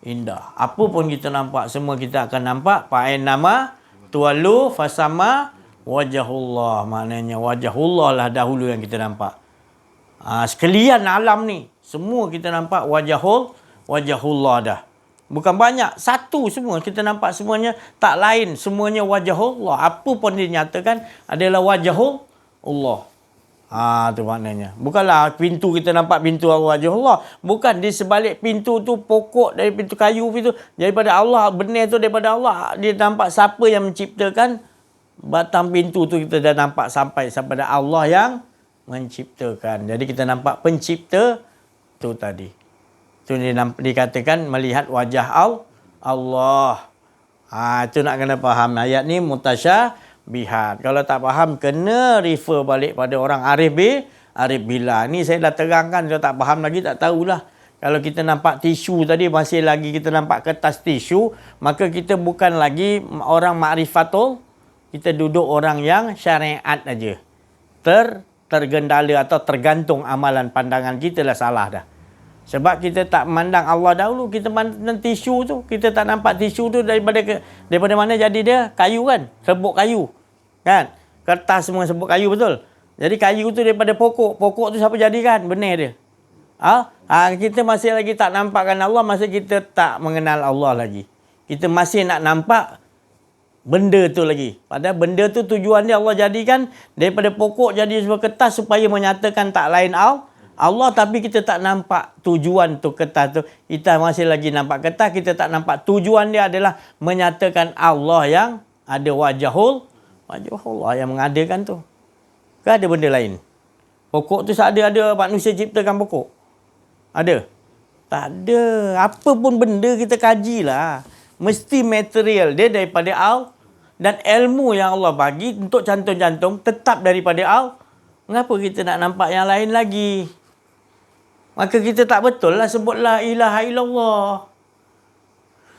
indah. Apa pun kita nampak, semua kita akan nampak. Fa'in nama tuwalu fasama wajahullah. Maknanya wajahullah lah dahulu yang kita nampak. Sekalian alam ni, semua kita nampak wajahullah dah. Bukan banyak, satu semua kita nampak semuanya. Tak lain, semuanya wajahullah. Apa pun dinyatakan adalah wajahullah. Tu maknanya. Bukanlah pintu kita nampak pintu wajahullah. Bukan, di sebalik pintu tu pokok dari pintu kayu itu daripada Allah, benih tu daripada Allah. Dia nampak siapa yang menciptakan batang pintu tu, kita dah nampak sampai pada Allah yang menciptakan. Jadi kita nampak pencipta tu tadi. Tu dikatakan melihat wajah Allah. Itu nak kena faham. Ayat ni mutasyabihat. Kalau tak faham, kena refer balik pada orang arif billah. Ni saya dah terangkan. Kalau tak faham lagi, tak tahulah. Kalau kita nampak tisu tadi, masih lagi kita nampak kertas tisu, maka kita bukan lagi orang ma'rifatul, kita duduk orang yang syariat aja. Tergendala atau tergantung amalan pandangan kita lah salah dah. Sebab kita tak memandang Allah dahulu, kita pandang tisu tu. Kita tak nampak tisu tu daripada mana jadi dia? Kayu kan? Serbuk kayu. Kan? Kertas semua serbuk kayu, betul? Jadi kayu tu daripada pokok. Pokok tu siapa jadikan? Benih dia. Kita masih lagi tak nampakkan Allah, masa kita tak mengenal Allah lagi. Kita masih nak nampak benda tu lagi. Padahal benda tu tujuan dia Allah jadikan daripada pokok jadi sebuah kertas supaya menyatakan tak lain Allah, tapi kita tak nampak tujuan tu kertas tu. Kita masih lagi nampak kertas, kita tak nampak tujuan dia adalah menyatakan Allah yang ada wajah Allah yang mengadakan tu. Ke ada benda lain? Pokok tu ada manusia ciptakan pokok? Ada? Tak ada. Apa pun benda kita kajilah. Mesti material dia daripada Allah. Dan ilmu yang Allah bagi untuk cantum-cantum tetap daripada Allah. Mengapa kita nak nampak yang lain lagi? Maka kita tak betul lah sebut la ilaha illallah.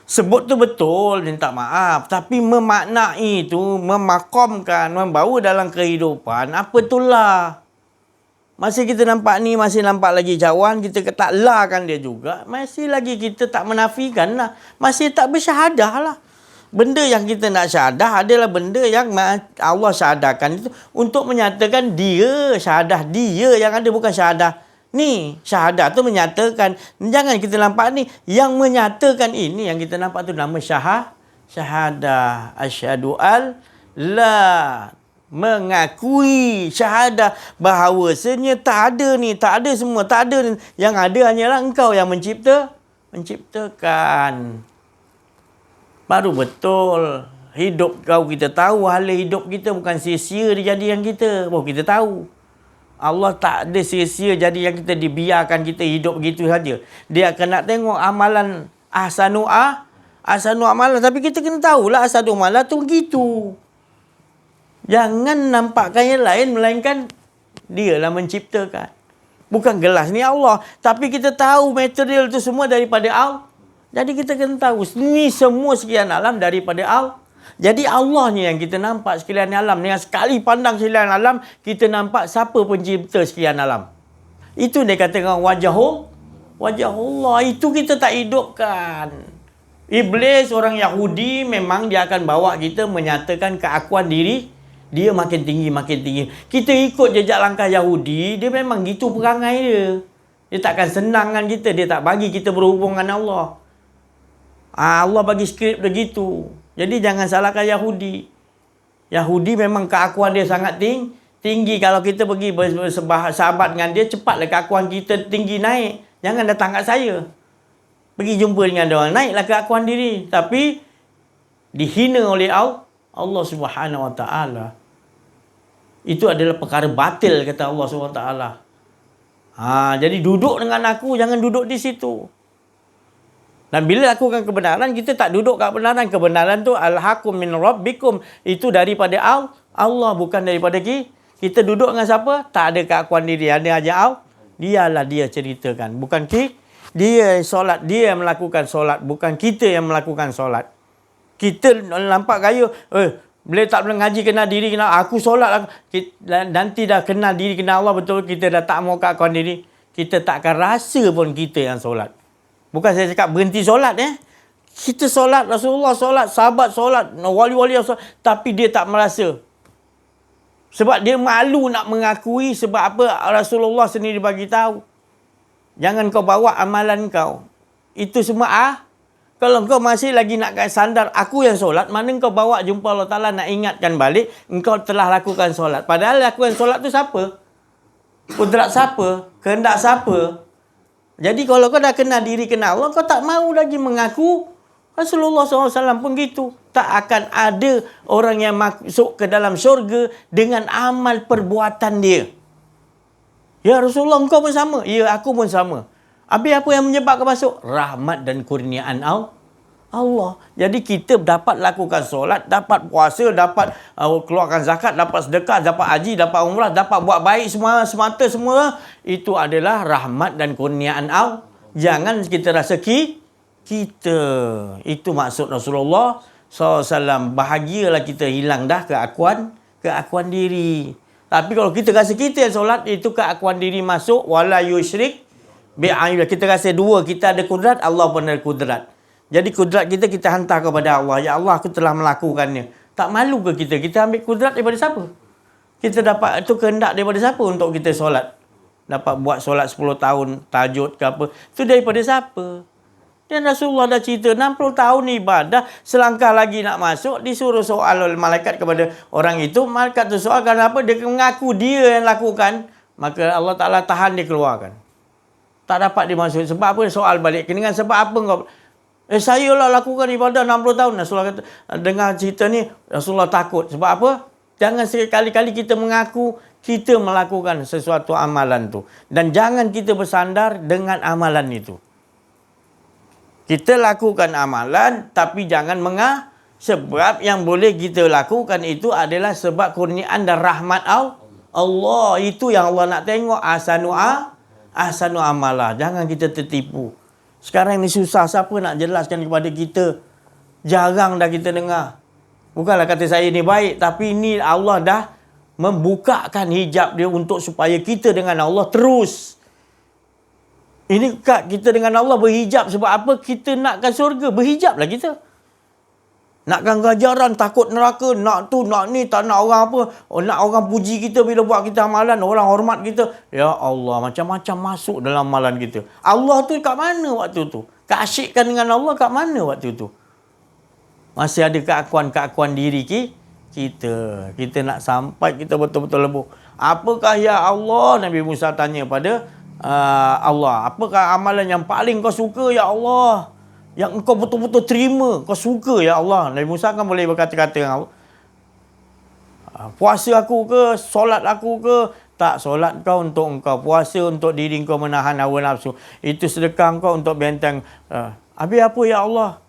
Sebut tu betul, minta maaf. Tapi memaknai tu, memakamkan, membawa dalam kehidupan, apa itulah. Masih kita nampak ni, masih nampak lagi cawan, kita tak lakan dia juga. Masih lagi kita tak menafikan lah. Masih tak bersyahadah lah. Benda yang kita nak syahadah adalah benda yang Allah syahadakan itu untuk menyatakan dia, syahadah dia yang ada, bukan syahadah ni. Syahadah tu menyatakan. Jangan kita nampak ni. Yang menyatakan ini yang kita nampak tu nama syahadah. Asyhadu al la. Mengakui syahadah bahawasanya tak ada ni, tak ada semua, tak ada ni. Yang ada hanyalah engkau yang menciptakan. Baru betul. Hidup kau kita tahu, hala hidup kita bukan sia-sia dijadikan kita. Baru kita tahu. Allah tak ada sia-sia jadi yang kita dibiarkan kita hidup begitu saja. Dia akan nak tengok amalan ahsanu amalan. Tapi kita kena tahulah ahsanu amalan tu begitu. Jangan nampakkan yang lain melainkan dialah menciptakan. Bukan gelas ni Allah. Tapi kita tahu material tu semua daripada Allah. Jadi kita kena tahu ni semua sekian alam daripada Allah. Jadi Allah ni yang kita nampak sekalian alam. Yang sekali pandang sekalian alam, kita nampak siapa pencipta sekian alam. Itu dia katakan wajah Allah. Itu kita tak hidupkan. Iblis, orang Yahudi, memang dia akan bawa kita menyatakan keakuan diri. Dia makin tinggi. Kita ikut jejak langkah Yahudi, dia memang gitu perangai dia. Dia takkan senangkan kita. Dia tak bagi kita berhubung dengan Allah. Allah bagi skrip dia gitu. Jadi jangan salahkan Yahudi. Yahudi memang keakuan dia sangat tinggi. Kalau kita pergi bersahabat dengan dia, cepatlah keakuan kita tinggi naik. Jangan datang kat saya. Pergi jumpa dengan dia orang, naiklah keakuan diri. Tapi dihina oleh Allah Subhanahu Wa Taala. Itu adalah perkara batil, kata Allah Subhanahu Wa Taala. Jadi duduk dengan aku, jangan duduk di situ. Dan bila lakukan kebenaran, kita tak duduk kat kebenaran. Kebenaran tu al-haqqu min rabbikum. Itu daripada Allah, bukan daripada kita. Kita duduk dengan siapa? Tak ada keakuan diri. Ada aja Allah. Dialah dia ceritakan. Bukan kita. Dia solat. Dia yang melakukan solat. Bukan kita yang melakukan solat. Kita nampak gaya. Bila tak boleh ngaji kenal diri, kenal aku solat. Nanti dah kenal diri, kenal Allah betul. Kita dah tak mau keakuan diri. Kita tak akan rasa pun kita yang solat. Bukan saya cakap berhenti solat. Kita solat, Rasulullah solat, sahabat solat, wali-wali solat. Tapi dia tak merasa. Sebab dia malu nak mengakui. Sebab apa? Rasulullah sendiri bagi tahu. Jangan kau bawa amalan kau. Itu semua Kalau kau masih lagi nak sandar aku yang solat, mana kau bawa jumpa Allah Ta'ala nak ingatkan balik, engkau telah lakukan solat. Padahal lakukan solat tu siapa? Kudrat siapa? Kehendak siapa? Jadi kalau kau dah kenal diri, kenal Allah, kau tak mahu lagi mengaku. Rasulullah SAW pun gitu. Tak akan ada orang yang masuk ke dalam syurga dengan amal perbuatan dia. Ya Rasulullah, engkau pun sama. Ya, aku pun sama. Habis apa yang menyebabkan masuk? Rahmat dan kurniaan Allah. Jadi kita dapat lakukan solat, dapat puasa, dapat keluarkan zakat, dapat sedekah, dapat haji, dapat umrah, dapat buat baik semua, semata semua. Itu adalah rahmat dan kurniaan Jangan kita rasa kita. Itu maksud Rasulullah SAW. Bahagialah kita hilang dah keakuan diri. Tapi kalau kita rasa kita yang solat, itu keakuan diri masuk. Wala yusyrik bi'ayulah. Kita rasa dua, kita ada kudrat, Allah pun ada kudrat. Jadi kudrat kita hantar kepada Allah. Ya Allah, aku telah melakukannya. Tak malu ke kita? Kita ambil kudrat daripada siapa? Kita dapat itu kehendak daripada siapa untuk kita solat? Dapat buat solat 10 tahun, tahajud ke apa. Itu daripada siapa? Dan Rasulullah dah cerita 60 tahun ibadah, selangkah lagi nak masuk, disuruh soal oleh malaikat kepada orang itu. Malaikat tu soal kenapa? Dia mengaku dia yang lakukan. Maka Allah Ta'ala tahan dia keluarkan. Tak dapat dimasuk. Sebab apa? Soal balik. Dengan sebab apa kau? Saya lah lakukan ibadah 60 tahun. Rasulullah kata, dengar cerita ni, Rasulullah takut. Sebab apa? Jangan sekali-kali kita mengaku kita melakukan sesuatu amalan tu. Dan jangan kita bersandar dengan amalan itu. Kita lakukan amalan tapi jangan sebab yang boleh kita lakukan itu adalah sebab kurniaan dan rahmat Allah. Itu yang Allah nak tengok. Ahsanu amalah. Jangan kita tertipu. Sekarang ni susah. Siapa nak jelaskan kepada kita? Jarang dah kita dengar. Bukanlah kata saya ni baik, tapi ni Allah dah membukakan hijab dia untuk supaya kita dengan Allah terus. Ini kita dengan Allah berhijab sebab apa? Kita nakkan syurga, berhijablah kita. Nakkan ganjaran, takut neraka, nak tu, nak ni, tak nak orang apa. Nak orang puji kita bila buat kita amalan, orang hormat kita. Ya Allah, macam-macam masuk dalam amalan kita. Allah tu kat mana waktu tu? Keasyikkan dengan Allah kat mana waktu tu? Masih ada keakuan diri kita. Kita nak sampai kita betul-betul lebuh. Apakah ya Allah? Nabi Musa tanya pada Allah. Apakah amalan yang paling kau suka ya Allah? Yang engkau betul-betul terima. Kau suka ya Allah. Nabi Musa kan boleh berkata-kata dengan Allah. Puasa aku ke? Solat aku ke? Tak, solat kau untuk engkau. Puasa untuk diri kau menahan hawa nafsu. Itu sedekah kau untuk benteng. Habis apa ya Allah?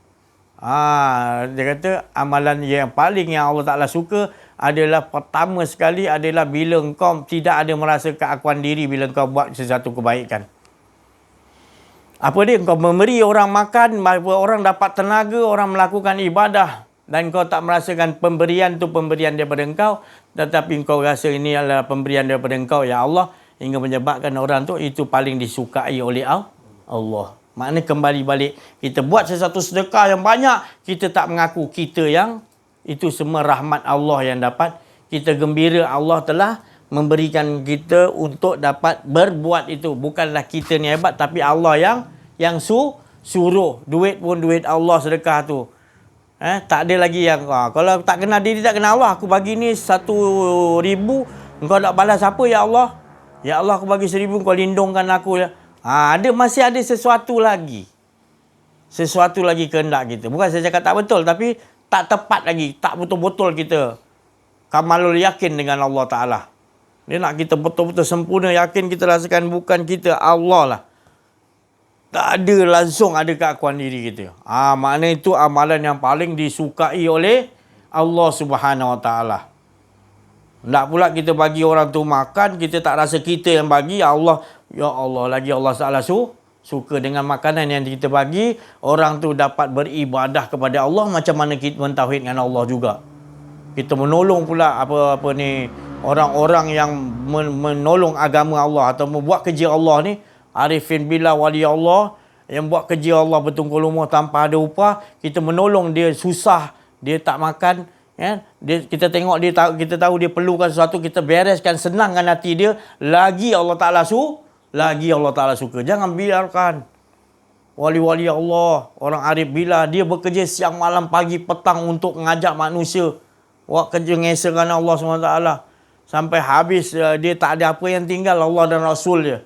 Dia kata amalan yang paling yang Allah Ta'ala suka adalah pertama sekali adalah bila engkau tidak ada merasa keakuan diri bila engkau buat sesuatu kebaikan. Apa dia? Engkau memberi orang makan, orang dapat tenaga, orang melakukan ibadah dan engkau tak merasakan pemberian tu pemberian daripada engkau, tetapi engkau rasa ini adalah pemberian daripada engkau ya Allah, hingga menyebabkan orang tu itu paling disukai oleh Allah. Maknanya kembali balik. Kita buat sesuatu sedekah yang banyak. Kita tak mengaku kita yang itu semua rahmat Allah yang dapat. Kita gembira Allah telah memberikan kita untuk dapat berbuat itu. Bukanlah kita ni hebat. Tapi Allah yang suruh. Duit pun duit Allah sedekah tu. Tak ada lagi yang kalau tak kenal diri tak kenal Allah. Aku bagi ni 1,000. Engkau nak balas apa ya Allah? Ya Allah aku bagi 1,000. Kau lindungkan aku ya. Masih ada sesuatu lagi. Sesuatu lagi kehendak kita. Bukan saya cakap tak betul. Tapi tak tepat lagi. Tak betul-betul kita kamalul yakin dengan Allah Ta'ala. Dia nak kita betul-betul sempurna yakin kita rasakan bukan kita. Allah lah. Tak ada langsung ada keakuan diri kita. Maknanya itu amalan yang paling disukai oleh Allah Subhanahu Wa Ta'ala. Tak pula kita bagi orang tu makan, kita tak rasa kita yang bagi, Allah, ya Allah, lagi Allah Ta'ala suka dengan makanan yang kita bagi, orang tu dapat beribadah kepada Allah macam mana kita mentauhidkan Allah juga. Kita menolong pula orang-orang yang menolong agama Allah atau membuat kerja Allah ni, arifin billah wali Allah, yang buat kerja Allah bertungkul umur tanpa ada upah, kita menolong dia susah, dia tak makan, kita tengok dia kita tahu dia perlukan sesuatu, kita bereskan, senangkan hati dia, lagi Allah Ta'ala suka. Jangan biarkan wali-wali Allah, orang arif billah, dia bekerja siang malam pagi petang untuk mengajak manusia buat kerja ngesakan Allah SWT sampai habis, dia tak ada apa yang tinggal Allah dan Rasul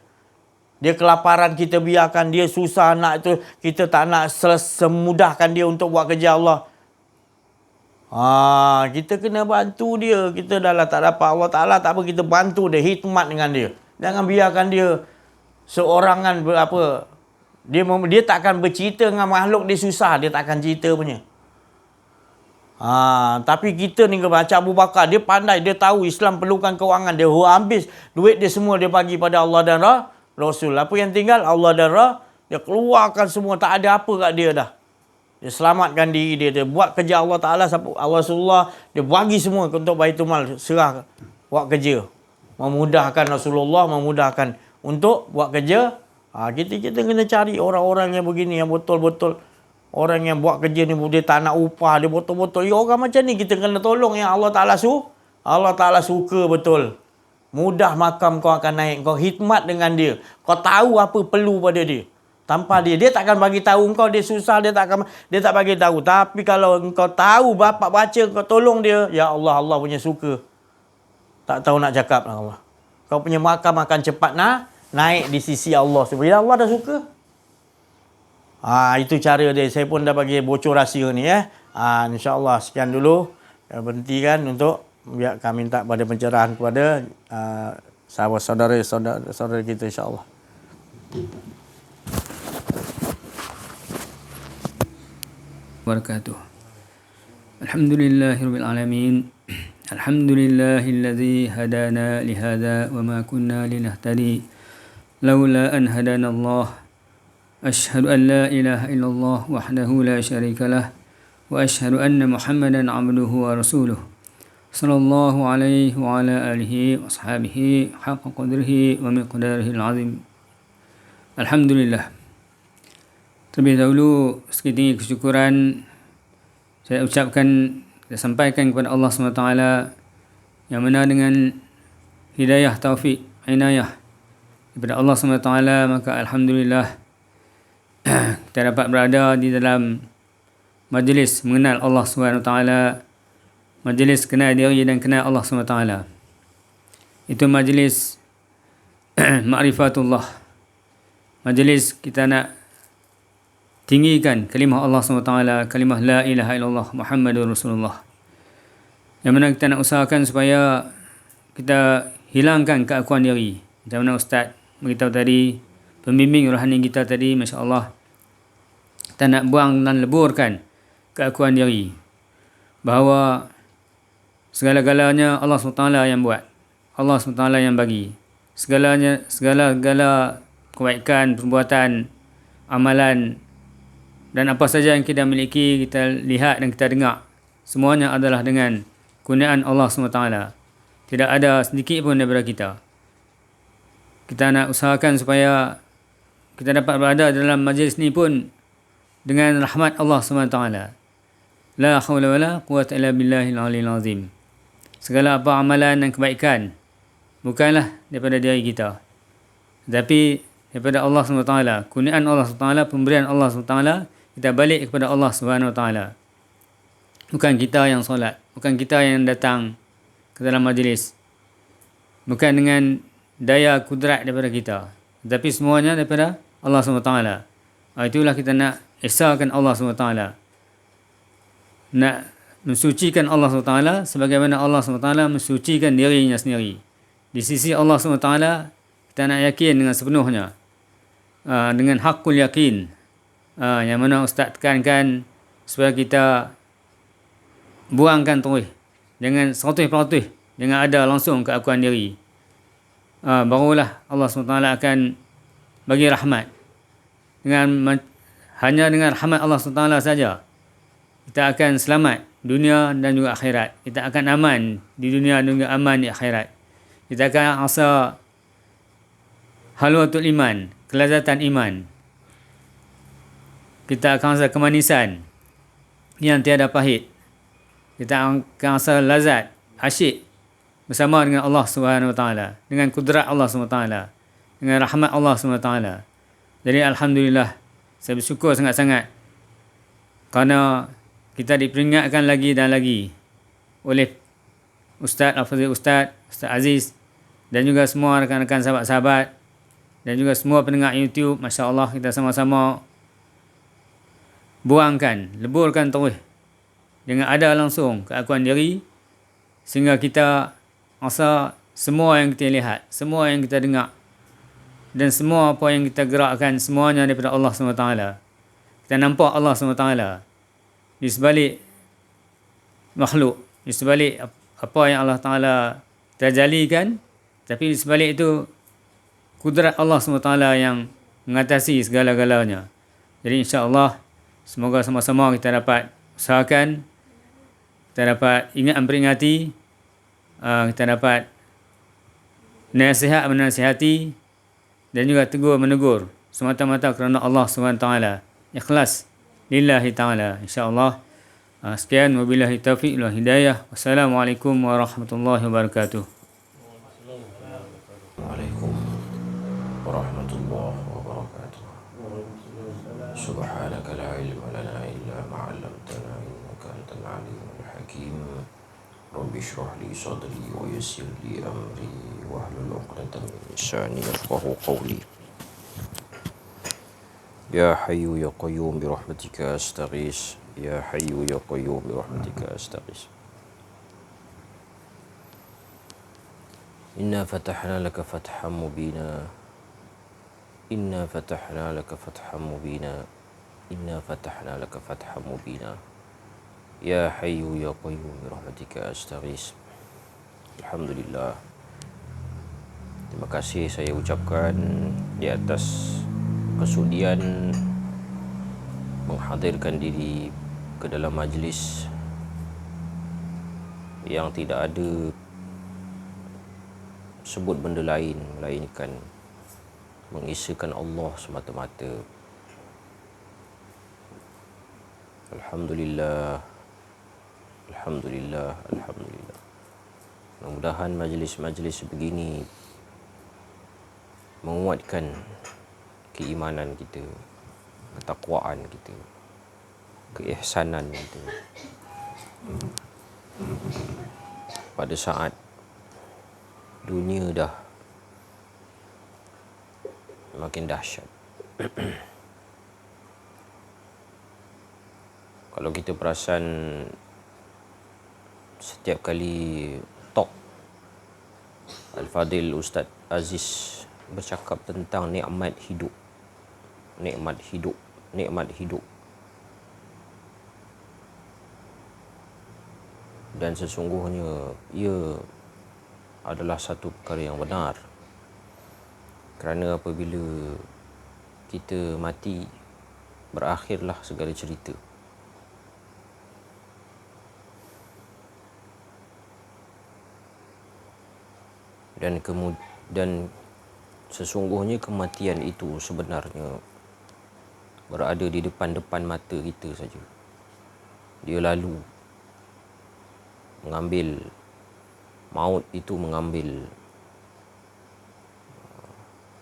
dia kelaparan, kita biarkan dia susah, nak itu kita tak nak semudahkan dia untuk buat kerja Allah. Kita kena bantu dia. Kita dah lah tak dapat Allah Ta'ala, tak apa, kita bantu dia, hikmat dengan dia. Jangan biarkan dia seorangan dia takkan bercerita dengan makhluk dia susah, dia takkan cerita punya. Tapi kita ni baca Abu Bakar, dia pandai, dia tahu Islam perlukan kewangan, dia habis duit dia semua dia bagi pada Allah dan Rasul. Apa yang tinggal? Allah dan Dia keluarkan semua, tak ada apa kat dia dah. Dia selamatkan diri dia. Dia buat kerja Allah Ta'ala, Allah Rasulullah, dia bagi semua untuk Baitul Mal, serah buat kerja. Memudahkan Rasulullah, memudahkan untuk buat kerja. Kita kena cari orang-orang yang begini, yang betul-betul orang yang buat kerja ni, dia tak nak upah, dia betul-betul. Orang macam ni kita kena tolong, yang Allah Ta'ala Allah Ta'ala suka betul. Mudah makam kau akan naik. Kau khidmat dengan dia. Kau tahu apa perlu pada dia. Tanpa dia takkan bagi tahu kau, dia susah, dia tak bagi tahu. Tapi kalau engkau tahu, bapak baca, kau tolong dia, ya Allah, Allah punya suka. Tak tahu nak cakap lah Allah. Kau punya makam akan cepat naik di sisi Allah. Sebab Allah dah suka. Itu cara dia. Saya pun dah bagi bocor rahsia ni InsyaAllah sekian dulu. Berhentikan untuk biar kami minta pada pencerahan kepada saudara kita insyaAllah. Wabarakatuh. Alhamdulillahirabbil alamin. Alhamdulillahilladzi hadana li hadza wa ma kunna linahtadi laula an hadana Allah. Asyhadu an la ilaha illallah wahdahu la syarika lah wa asyhadu anna Muhammadan abduhu wa rasuluh. Sallallahu alaihi wa ala alihi wa ashabihi haqqa qadrihi wa miqdarihi al-azim. Alhamdulillah. Terlebih dahulu sikit tinggi kesyukuran saya ucapkan dan sampaikan kepada Allah SWT yang mana dengan hidayah, taufik, inayah daripada Allah SWT, maka Alhamdulillah kita dapat berada di dalam majlis mengenal Allah SWT, majlis kenal diri dan kenal Allah SWT. Itu majlis ma'rifatullah, majlis kita nak tinggikan kalimah Allah SWT, kalimah la ilaha illallah Muhammadur Rasulullah. Yang mana kita nak usahakan supaya kita hilangkan keakuan diri. Macam mana Ustaz beritahu tadi, pembimbing rohani kita tadi, Masya Allah, kita nak buang dan leburkan keakuan diri. Bahawa segala-galanya Allah SWT yang buat. Allah SWT yang bagi. Segala kebaikan, perbuatan, amalan, dan apa saja yang kita miliki, kita lihat dan kita dengar, semuanya adalah dengan kurniaan Allah SWT. Tidak ada sedikit pun daripada kita. Kita nak usahakan supaya kita dapat berada dalam majlis ni pun dengan rahmat Allah SWT. La hawla wa la quwwata illa billahil aliyil azim. Segala apa amalan dan kebaikan bukanlah daripada diri kita, tapi daripada Allah SWT. Kurniaan Allah SWT, pemberian Allah SWT, kita balik kepada Allah SWT. Bukan kita yang solat, bukan kita yang datang ke dalam majlis, bukan dengan daya kudrat daripada kita, tapi semuanya daripada Allah SWT. Itulah kita nak esakan Allah SWT, nak mensucikan Allah SWT sebagaimana Allah SWT mensucikan dirinya sendiri. Di sisi Allah SWT kita nak yakin dengan sepenuhnya, dengan hakul yakin, yang mana Ustaz tekankan supaya kita buangkan terus, jangan 100%, jangan ada langsung keakuan diri. Barulah Allah SWT akan bagi rahmat. Hanya dengan rahmat Allah SWT saja kita akan selamat dunia dan juga akhirat. Kita akan aman di dunia dan juga aman di akhirat. Kita akan rasa halwatul iman, kelazatan iman. Kita akan rasa kemanisan yang tiada pahit. Kita akan rasa lazat, asyik bersama dengan Allah SWT, dengan kudrat Allah SWT, dengan rahmat Allah SWT. Jadi Alhamdulillah, saya bersyukur sangat-sangat kerana kita diperingatkan lagi dan lagi oleh Ustaz Al-Fazil, Ustaz Aziz, dan juga semua rakan-rakan sahabat-sahabat, dan juga semua pendengar YouTube. Masya Allah, kita sama-sama buangkan, leburkan terus dengan ada langsung keakuan diri, sehingga kita rasa semua yang kita lihat, semua yang kita dengar, dan semua apa yang kita gerakkan, semuanya daripada Allah SWT. Kita nampak Allah SWT di sebalik makhluk, di sebalik apa yang Allah Ta'ala terjalikan, tapi di sebalik itu kudrat Allah SWT yang mengatasi segala-galanya. Jadi insya-Allah semoga sama-sama kita dapat usahakan, kita dapat ingat memperingati, kita dapat nasihat menasihati dan juga tegur menegur semata-mata kerana Allah SWT. Ikhlas lillahi ta'ala, insya-Allah. Sekian, wabillahi taufiq wal hidayah. Wassalamualaikum warahmatullahi wabarakatuh. Waalaikumsalam warahmatullahi wabarakatuh. Subhanaka la ilma lana illa ma 'allamtana innaka antal alimul hakim. Rabbi shrah li sadri wa yassir li amri wahlul 'uqdatam min lisani yafqahu qawli. Ya hayyu ya qayyum bi rahmatika astaghis. Ya hayyu ya qayyum bi rahmatika astaghis. Inna fatahna laka fathan mubina. Inna fatahna laka fathan mubina. Inna fatahna laka fathan mubina. Ya hayyu ya qayyum bi rahmatika astaghis. Alhamdulillah. Terima kasih saya ucapkan di atas kesudian menghadirkan diri ke dalam majlis yang tidak ada sebut benda lain melainkan mengisahkan Allah semata-mata. Alhamdulillah. Alhamdulillah. Alhamdulillah. Mudah-mudahan majlis-majlis begini menguatkan keimanan kita, ketakwaan kita, keihsanan kita. Pada saat dunia dah makin dahsyat. Kalau kita perasan setiap kali talk Al-Fadil Ustaz Aziz bercakap tentang nikmat hidup. Nikmat hidup, nikmat hidup. Dan sesungguhnya ia adalah satu perkara yang benar. Kerana apabila kita mati, berakhirlah segala cerita. Dan sesungguhnya kematian itu sebenarnya berada di depan-depan mata kita saja. Dia lalu mengambil, maut itu mengambil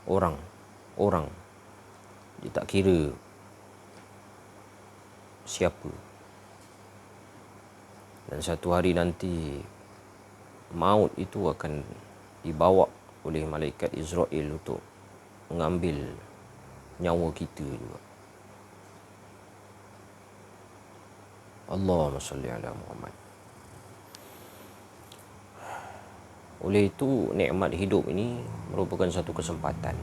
orang. Dia tak kira siapa. Dan satu hari nanti maut itu akan dibawa oleh malaikat Israel untuk mengambil nyawa kita juga. Allahumma salli ala Muhammad. Oleh itu, nikmat hidup ini merupakan satu kesempatan.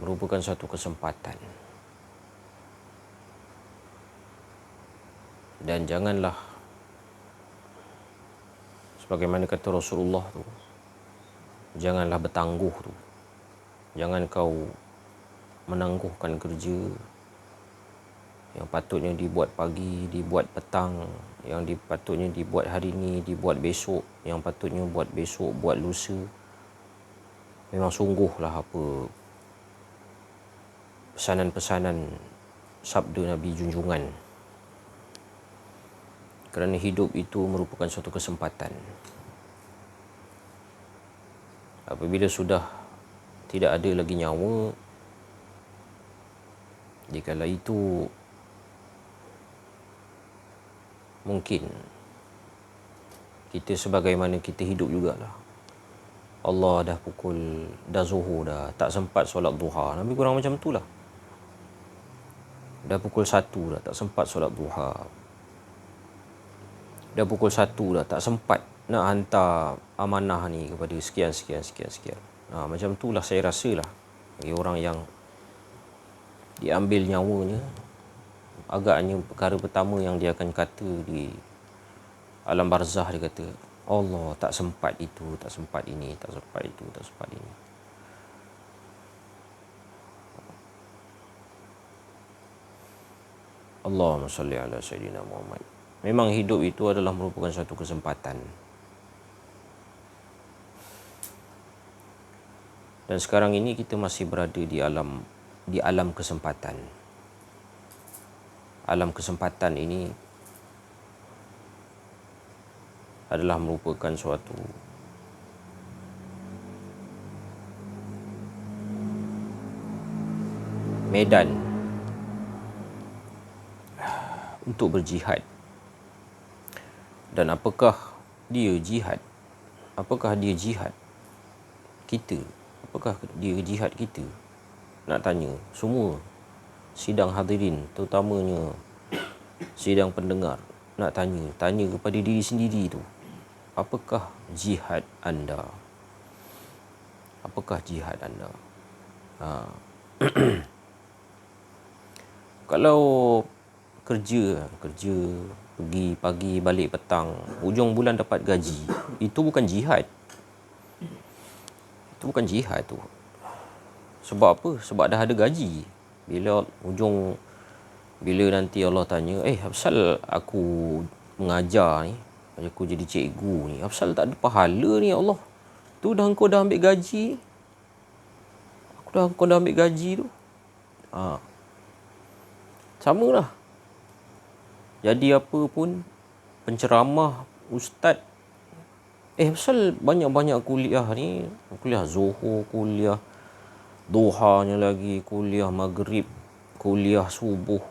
Merupakan satu kesempatan. Dan janganlah, sebagaimana kata Rasulullah tu, janganlah bertangguh tu. Jangan kau menangguhkan kerja yang patutnya dibuat pagi, dibuat petang, yang patutnya dibuat hari ini, dibuat besok, yang patutnya buat besok, buat lusa. Memang sungguhlah apa pesanan-pesanan sabda Nabi junjungan. Kerana hidup itu merupakan suatu kesempatan. Apabila sudah tidak ada lagi nyawa, dikala itu mungkin kita sebagaimana kita hidup jugalah. Allah dah zuhur dah, tak sempat solat duha. Nabi kurang macam tu lah. Dah pukul 1 dah, tak sempat solat duha. Dah pukul 1 dah, tak sempat nak hantar amanah ni kepada sekian. Macam tu lah saya rasa lah. Bagi orang yang diambil nyawanya, agaknya perkara pertama yang dia akan kata di alam barzah, dia kata, Allah tak sempat itu, tak sempat ini, tak sempat itu, tak sempat ini. Allahumma salli ala Sayyidina Muhammad. Memang hidup itu adalah merupakan satu kesempatan. Dan sekarang ini kita masih berada di alam kesempatan. Alam kesempatan ini adalah merupakan suatu medan untuk berjihad. Dan apakah dia jihad? Apakah dia jihad kita? Apakah dia jihad kita? Nak tanya semua sidang hadirin, terutamanya sidang pendengar, nak tanya kepada diri sendiri tu, apakah jihad anda? Apakah jihad anda? Kalau kerja pergi pagi balik petang, hujung bulan dapat gaji, itu bukan jihad. Itu bukan jihad tu. Sebab apa? Sebab dah ada gaji. Bila nanti Allah tanya, apasal aku mengajar ni, aku jadi cikgu ni, apasal tak ada pahala ni Allah? Tu dah engkau dah ambil gaji. Kau dah ambil gaji tu. Samalah. Jadi apa pun penceramah, ustaz, pasal banyak-banyak kuliah ni, kuliah Zuhur, kuliah duhanya lagi, kuliah maghrib, kuliah subuh.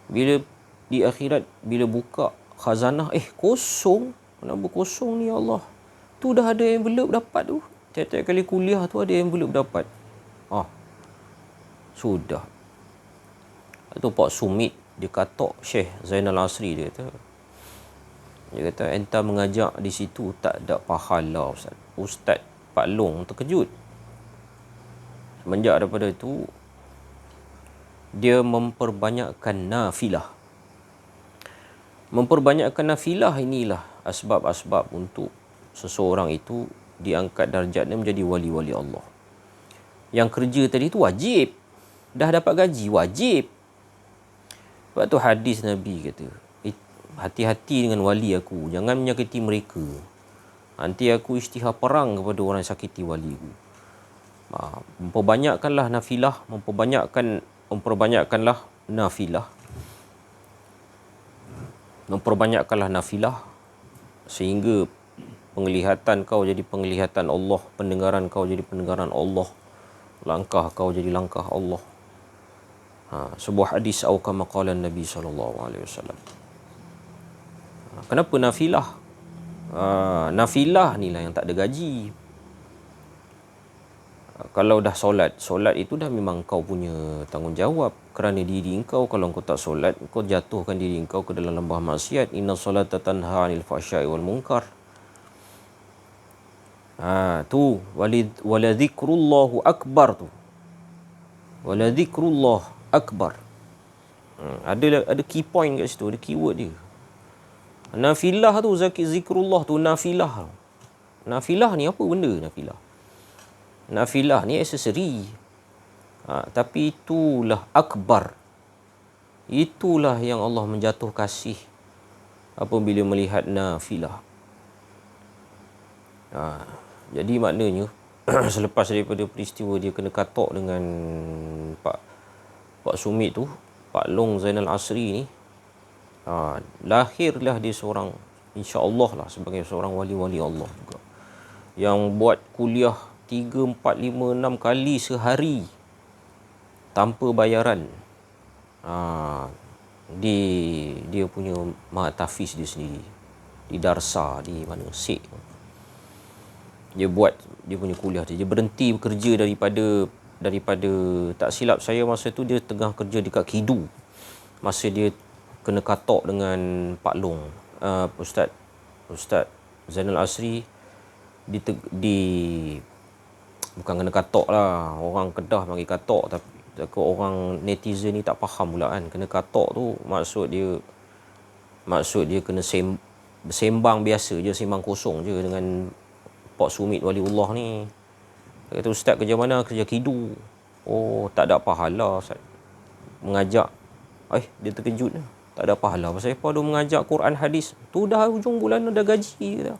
Bila di akhirat, bila buka khazanah, kosong. Kenapa kosong ni Allah? Tu dah ada envelope dapat tu. Tiap-tiap kali kuliah tu ada envelope dapat. Sudah. Itu Pak Sumit, dia katok Syekh Zainal Asri, dia kata entah mengajak di situ tak ada pahala Ustaz. Ustaz Pak Long terkejut. Semenjak daripada itu dia memperbanyakkan nafilah. Memperbanyakkan nafilah inilah asbab-asbab untuk seseorang itu diangkat darjatnya menjadi wali-wali Allah. Yang kerja tadi tu wajib. Dah dapat gaji, wajib. Sebab tu hadis Nabi kata, hati-hati dengan wali aku, jangan menyakiti mereka. Nanti aku isytihar perang kepada orang yang sakiti wali aku. Memperbanyakkanlah nafilah, memperbanyakkanlah nafilah sehingga penglihatan kau jadi penglihatan Allah, pendengaran kau jadi pendengaran Allah, langkah kau jadi langkah Allah. Sebuah hadis atau kama qala Nabi sallallahu alaihi wasallam. Kenapa nafilah? Nafilah ni lah yang tak ada gaji. Kalau dah solat itu dah memang kau punya tanggungjawab kerana diri engkau. Kalau engkau tak solat, kau jatuhkan diri engkau ke dalam lembah maksiat. Inna solata tanha 'anil fahsya'i wal munkar. Tu waladzikrullahul akbar tu. Waladzikrullahul akbar. Ada key point kat situ, ada keyword dia. Nafilah tu, zikrullah tu nafilah. Nafilah ni apa benda nafilah? Nafilah ni aksesori. Tapi itulah akbar. Itulah yang Allah menjatuh kasih apabila melihat nafilah. Jadi maknanya selepas daripada peristiwa dia kena katok dengan Pak Sumit tu, Pak Long Zainal Asri ni, lahirlah dia seorang, insya-Allah lah, sebagai seorang wali-wali Allah juga, yang buat kuliah 3, 4, 5, 6 kali sehari tanpa bayaran. Dia punya mahat tahfiz dia sendiri di Darsa di mana Sik. Dia buat dia punya kuliah dia berhenti bekerja daripada tak silap saya masa tu dia tengah kerja dekat Kidu. Masa dia kena katok dengan Pak Long, Ustaz Zainal Asri bukan kena katok lah, orang Kedah panggil katok, tapi orang netizen ni tak faham pula kan. Kena katok tu maksud dia kena sembang biasa je, sembang kosong je dengan Pak Sumit Waliullah ni. Dia kata, Ustaz kerja mana? Kerja Kidu. Oh, tak ada pahala Ustaz. Mengajak dia terkejut. Tak ada pahala. Pasal apa dia mengajar Quran hadis? Tu dah hujung bulan dah gaji dah.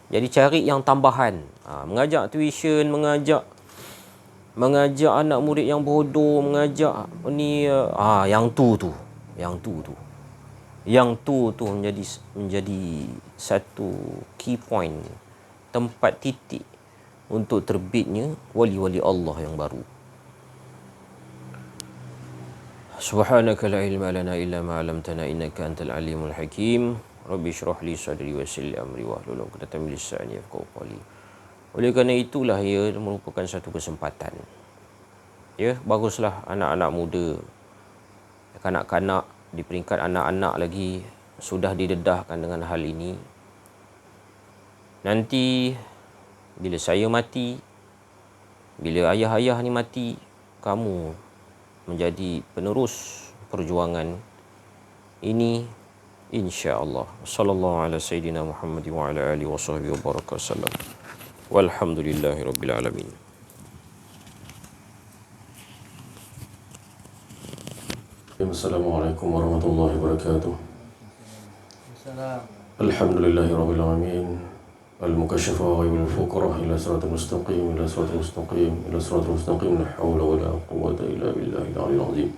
Jadi cari yang tambahan. Mengajak tuition, mengajak anak murid yang bodoh, mengajak ni yang tu menjadi satu key point, tempat titik untuk terbitnya wali-wali Allah yang baru. Subhanaka la ilma lana illa ma 'allamtana innaka antal alimul hakim. Rabbi shrah li sadri wa yassir li amri wahlul 'uqdatam min lisani yafqahu qawli. Oleh kerana itulah ia merupakan satu kesempatan. Ya, baguslah anak-anak muda, kanak-kanak di peringkat anak-anak lagi sudah didedahkan dengan hal ini. Nanti bila saya mati, bila ayah-ayah ni mati, kamu menjadi penerus perjuangan ini, insya-Allah. Sallallahu ala sayyidina Muhammad wa ala alihi wa sahbihi wa baraka wasallam. Walhamdulillahirabbil alamin. Assalamualaikum warahmatullahi wabarakatuh. Alhamdulillahirabbil alamin. المكشف غيب الفقراء إلى صراط المستقيم إلى صراط المستقيم إلى صراط المستقيم لا حول ولا قوة إلا بالله العلي العظيم.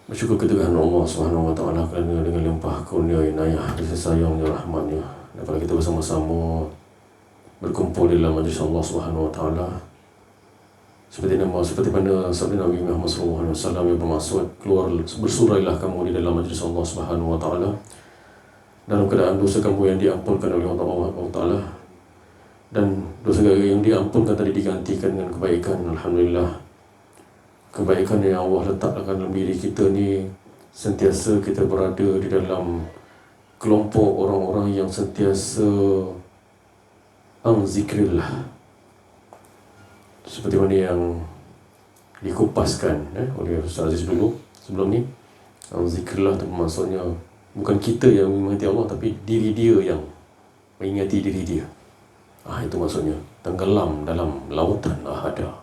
Bersyukur kepada Allah Subhanahu wa taala kerana dengan limpah kurnia inayah kasih sayangnya rahmatnya dapat kita bersama-sama berkumpul dalam majlis Allah Subhanahu wa taala. Seperti mana sabda Nabi Muhammad sallallahu alaihi wasallam yang bermaksud keluar bersurailah kamu di dalam majlis Allah Subhanahu wa taala dalam keadaan dosa kamu yang diampunkan oleh Allah Ta'ala, dan dosa yang diampunkan tadi digantikan dengan kebaikan. Alhamdulillah, kebaikan yang Allah letakkan dalam diri kita ni, sentiasa kita berada di dalam kelompok orang-orang yang sentiasa zikrillah, seperti mana yang dikupaskan oleh Ustaz Aziz dulu sebelum ni. Zikrillah tu maksudnya bukan kita yang mengingati Allah, tapi diri dia yang mengingati diri dia. Itu maksudnya tenggelam dalam lautan ahada.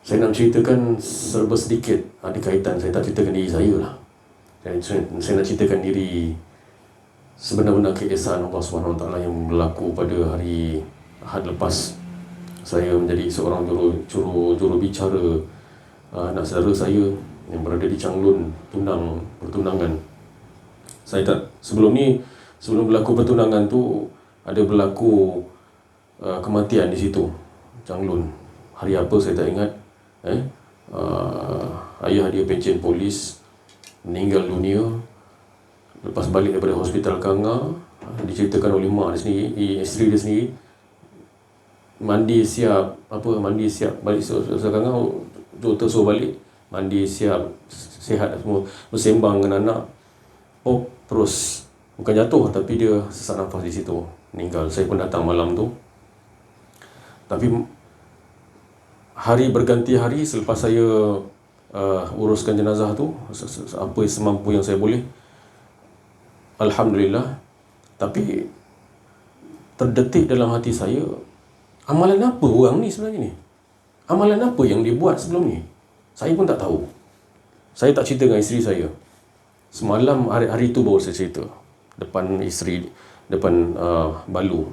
Saya nak ceritakan serba sedikit ada kaitan. Saya tak ceritakan diri saya lah. Saya nak ceritakan diri sebenar-benar keesaan Allah SWT yang berlaku pada hari Ahad lepas. Saya menjadi seorang juru bicara anak saudara saya yang berada di Changlun bertunangan. Saya tak, sebelum berlaku pertunangan tu ada berlaku kematian di situ, Changlun. Hari apa saya tak ingat. Ayah dia pencen polis, meninggal dunia lepas balik daripada hospital Kanga. Diceritakan oleh mak dia sendiri, isteri dia sendiri, mandi siap balik hospital Kanga. Doktor suruh balik, mandi siap, sihat semua, bersembang dengan anak. Terus bukan jatuh, tapi dia sesak nafas di situ, meninggal. Saya pun datang malam tu. Tapi hari berganti hari selepas saya uruskan jenazah tu, apa semampu yang saya boleh, alhamdulillah. Tapi terdetik dalam hati saya, amalan apa orang ni sebenarnya ni? Amalan apa yang dia buat sebelum ni? Saya pun tak tahu. Saya tak cerita dengan isteri saya. Semalam hari tu baru saya cerita depan isteri, depan Balu.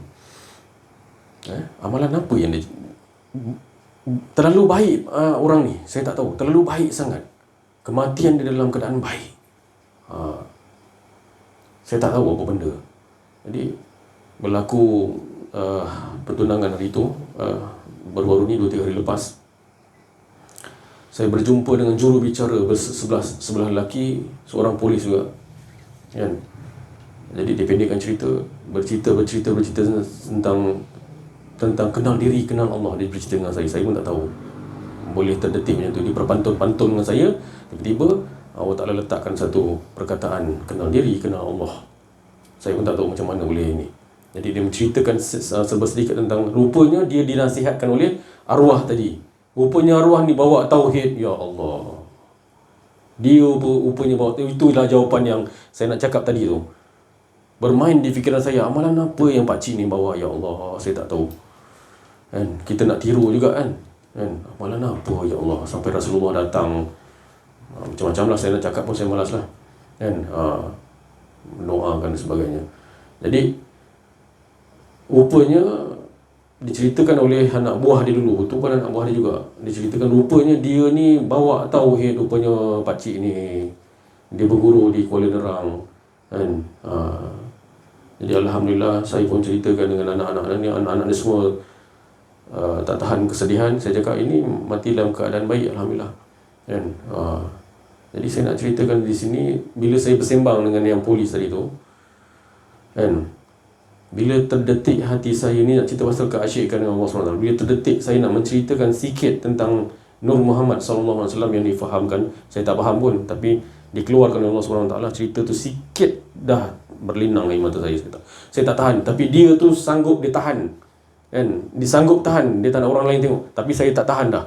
Amalan apa yang dia, terlalu baik orang ni, saya tak tahu, terlalu baik sangat. Kematian dia dalam keadaan baik. Saya tak tahu apa benda. Jadi berlaku pertunangan hari tu, baru-baru ni 2-3 hari lepas. Saya berjumpa dengan juru bicara sebelah lelaki, seorang polis juga, kan. Jadi dipendekkan cerita, bercerita tentang kenal diri, kenal Allah. Dia bercerita dengan saya pun tak tahu. Boleh terdetik macam tu, dia berpantun-pantun dengan saya. Tiba-tiba Allah Ta'ala letakkan satu perkataan, kenal diri, kenal Allah. Saya pun tak tahu macam mana boleh ini. Jadi dia menceritakan serba sedikit tentang, rupanya dia dinasihatkan oleh arwah tadi. Rupanya arwah ni bawa tauhid. Ya Allah, dia rupanya bawa. Itulah jawapan yang saya nak cakap tadi tu. Bermain di fikiran saya, amalan apa yang pakcik ni bawa? Ya Allah, saya tak tahu, kan. Kita nak tiru juga, kan. Amalan apa? Ya Allah, sampai Rasulullah datang Macam-macam lah saya nak cakap pun saya malas lah kan. Mendoakan dan sebagainya. Jadi rupanya diceritakan oleh anak buah dia dulu, tu kan anak buah dia juga, diceritakan rupanya dia ni bawa tauhid, rupanya pakcik ni dia berguru di Kuala Nerang kan. Jadi Alhamdulillah saya pun ceritakan dengan anak-anak ni, anak-anak ni semua tak tahan kesedihan. Saya cakap ini mati dalam keadaan baik Alhamdulillah kan. Jadi saya nak ceritakan di sini, bila saya bersembang dengan yang polis tadi tu kan, bila terdetik hati saya ni nak cerita pasal keasyikan dengan Allah SWT, bila terdetik saya nak menceritakan sikit tentang Nur Muhammad SAW yang difahamkan, saya tak faham pun, tapi dikeluarkan oleh Allah SWT, cerita tu sikit dah berlinang di mata saya. Saya tak tahan, tapi dia tu sanggup dia tahan kan, dia sanggup tahan, dia tak nak orang lain tengok, tapi saya tak tahan dah.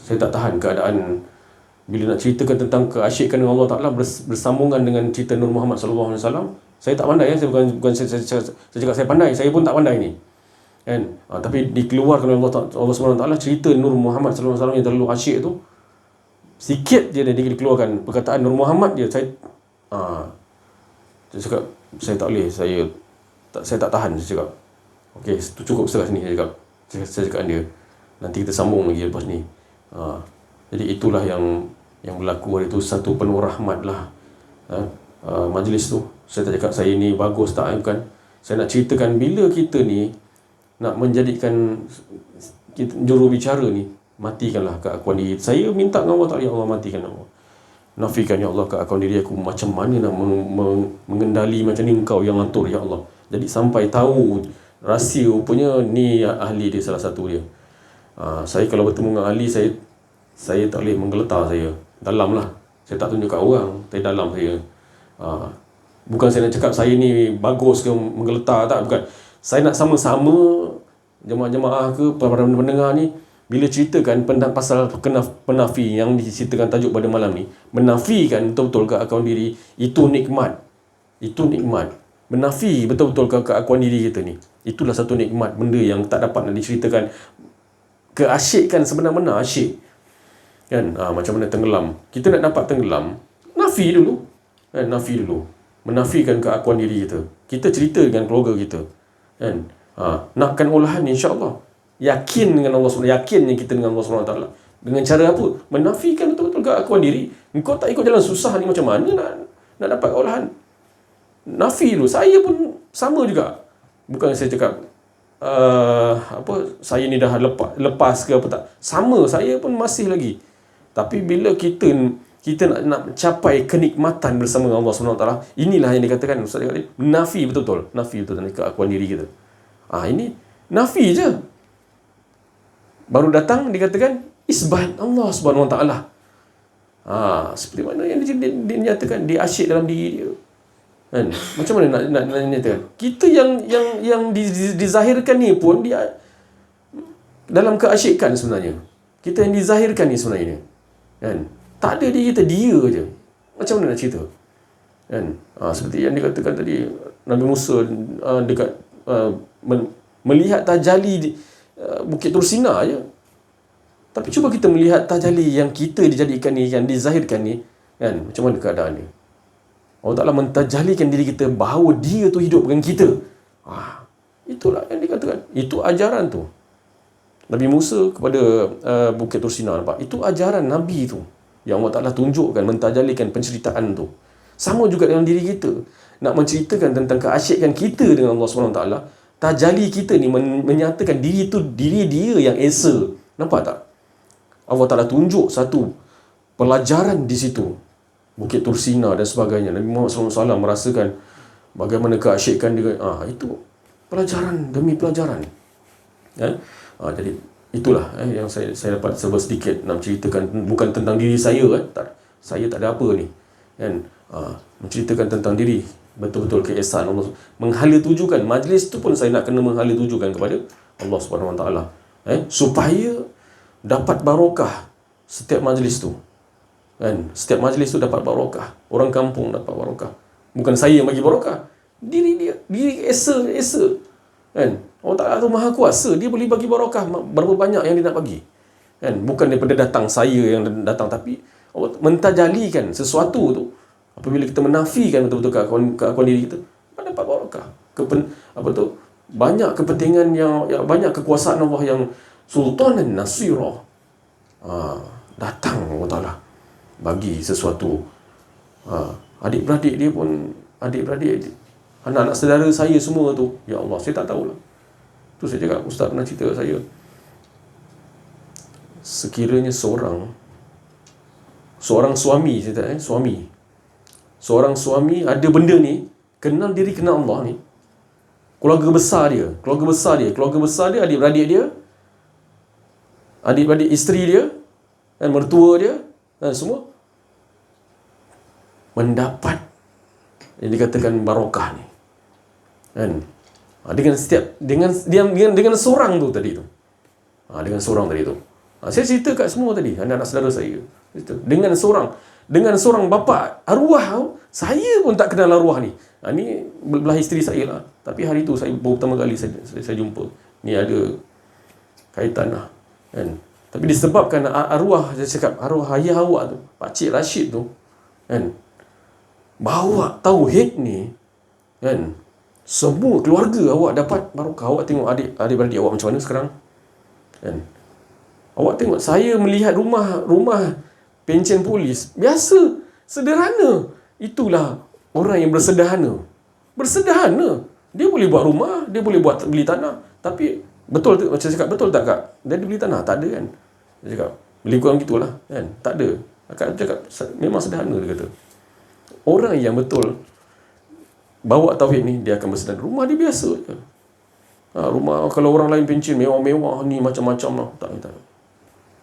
Saya tak tahan keadaan bila nak ceritakan tentang keasyikan dengan Allah Ta'ala bersambungan dengan cerita Nur Muhammad SAW. Saya tak pandai, saya bukan saya cakap saya pandai, saya pun tak pandai ni kan. Tapi dikeluarkan oleh Allah SWT cerita Nur Muhammad SAW yang terlalu asyik tu, sikit je dia dikeluarkan perkataan Nur Muhammad dia, saya cakap saya tak boleh, saya tak tahan. Saya cakap okey, cukup setakat sini. Saya cakap dia, nanti kita sambung lagi lepas ni. Jadi itulah yang berlaku hari itu, satu penuh rahmat lah majlis tu. Saya tak cakap saya ni bagus, tak, bukan. Saya nak ceritakan bila kita ni nak menjadikan kita, jurubicara ni, matikanlah keakuan diri. Saya minta dengan Allah Ta'ala, ya Allah matikan Allah, nafikan ya Allah keakuan diri aku. Macam mana nak mengendali macam ni engkau yang atur ya Allah. Jadi sampai tahu rahsia, rupanya ni ahli dia, salah satu dia. Saya kalau bertemu dengan ahli, saya tak boleh menggeletar saya dalam lah. Saya tak tunjuk kat orang, tapi dalam saya. Bukan saya nak cakap saya ni bagus ke menggeletar, tak, bukan. Saya nak sama-sama jemaah-jemaah ke para pendengar ni, bila ceritakan tentang pasal penafi yang diceritakan tajuk pada malam ni, menafikan betul-betul keakuan diri, itu nikmat. Itu nikmat. Menafi betul-betul keakuan diri kita ni, itulah satu nikmat, benda yang tak dapat nak diceritakan. Keasyikan sebenar-benar asyik kan. Macam mana tenggelam, kita nak dapat tenggelam, nafi dulu kan, nafi dulu, menafikan keakuan diri kita. Kita cerita dengan keluarga kita kan. Nakkan olahan, insya-Allah yakin dengan Allah SWT, yakinnya kita dengan Allah SWT. Dengan cara apa? Menafikan betul-betul keakuan diri. Engkau tak ikut jalan susah ni, macam mana nak dapat olahan? Nafi dulu. Saya pun sama juga. Bukan saya cakap saya ni dah lepas ke apa, tak. Sama, saya pun masih lagi. Tapi bila kita nak capai kenikmatan bersama dengan Allah SWT, inilah yang dikatakan Ustaz tadi, nafi betul-betul, nafi betul-betul keakuan diri kita. Ini nafi je. Baru datang dikatakan isbat Allah Subhanahu Wa Taala. Seperti mana yang dinyatakan, dia asyik dalam diri dia. Kan? Macam mana nak nyatakan? Kita yang dizahirkan ni pun dia dalam keasyikan sebenarnya. Kita yang dizahirkan ni sebenarnya. Kan? Tak ada diri kita, dia je. Macam mana nak cerita? Kan? Seperti yang dikatakan tadi, Nabi Musa dekat melihat tajalli di Bukit Tursina je. Tapi cuba kita melihat tajalli yang kita dijadikan ni, yang dizahirkan ni, kan? Macam mana keadaan dia? Allah Ta'ala mentajalikan diri kita bahawa dia tu hidup dengan kita. Itulah yang dikatakan. Itu ajaran tu. Nabi Musa kepada Bukit Tursina, nampak? Itu ajaran Nabi tu, yang Allah Ta'ala tunjukkan, mentajalikan penceritaan tu. Sama juga dengan diri kita. Nak menceritakan tentang keasyikan kita dengan Allah SWT, tajali kita ni menyatakan diri tu, diri dia yang esa. Nampak tak? Allah Ta'ala tunjuk satu pelajaran di situ. Bukit Tursina dan sebagainya. Nabi Muhammad SAW merasakan bagaimana keasyikan dia. Itu pelajaran demi pelajaran. Jadi itulah yang saya dapat serba sedikit nak ceritakan. Bukan tentang diri saya. Saya tak ada apa ni. Kan? Menceritakan tentang diri. Betul-betul keesaan Allah. Menghala tujukan. Majlis tu pun saya nak kena menghala tujukan kepada Allah SWT. Supaya dapat barokah setiap majlis tu. Kan? Setiap majlis tu dapat barokah. Orang kampung dapat barokah. Bukan saya yang bagi barokah. Diri dia. Diri esa. Kan? Allah Ta'ala tu maha kuasa. Dia boleh bagi barokah berapa banyak yang dia nak bagi. Kan? Bukan daripada datang saya yang datang. Tapi Allah mentajalikan sesuatu tu. Apabila kita menafikan betul-betul keakuan diri kita, dapat barakah. Banyak kepentingan yang banyak kekuasaan Allah yang sultanan nasira. Datang Allah Ta'ala bagi sesuatu. Adik-beradik dia pun, anak-anak saudara saya semua tu, ya Allah, saya tak tahulah. Tu saya cakap, Ustaz pernah cerita kat saya, sekiranya seorang suami, saya tak, seorang suami ada benda ni, kenal diri, kenal Allah ni, keluarga besar dia, adik-beradik isteri dia, dan mertua dia, dan semua mendapat yang dikatakan barakah ni, kan? Dengan seorang tu tadi tu, saya cerita kat semua tadi, anak-anak saudara saya, dengan seorang bapa arwah, saya pun tak kenal arwah ni. Ni belah isteri saya lah, tapi hari tu saya baru pertama kali saya jumpa. Ni ada kaitan lah, kan? Tapi disebabkan arwah, saya cakap arwah ayah awak tu, Pakcik Rashid tu, kan, bawa tauhid ni, kan, semua keluarga awak dapat barakah. Awak tengok adik-beradik awak macam mana sekarang, kan? Awak tengok, saya melihat rumah pencen polis biasa, sederhana. Itulah orang yang bersederhana. Dia boleh buat rumah, dia boleh beli tanah, tapi betul tu, macam cakap, betul tak Kak? Dia beli tanah? Tak ada, kan? Dia cakap, lebih kurang gitulah, kan? Tak ada. Kak cakap, memang sederhana, dia kata. Orang yang betul bawa tauhid ni, dia akan bersederhana. Rumah dia biasa je. Rumah, kalau orang lain pencen mewah-mewah ni, macam-macam lah. Tak.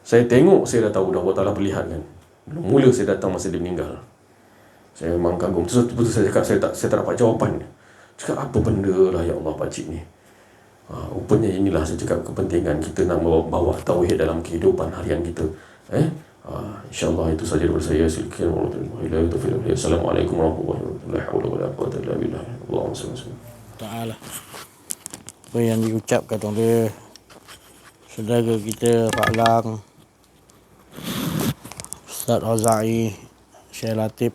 Saya tengok, saya dah tahu dah Allah Ta'ala perlihatkan. Mula saya datang masa dia meninggal, saya memang kagum. Betul saya cakap, saya tak dapat jawapan. Cakap, apa benda lah ya Allah pakcik ni. Rupanya inilah saya cakap kepentingan kita nak bawa tauhid dalam kehidupan harian kita. InsyaAllah itu saja daripada saya. Sekian warahmatullahi wabarakatuh. Assalamualaikum warahmatullahi wabarakatuh. La haula wala quwwata illa billah. Allahumma salli alaihi Ta'ala. Apa yang diucapkan oleh saudara kita Pak Lang, Ustaz Razai, Syekh Latif,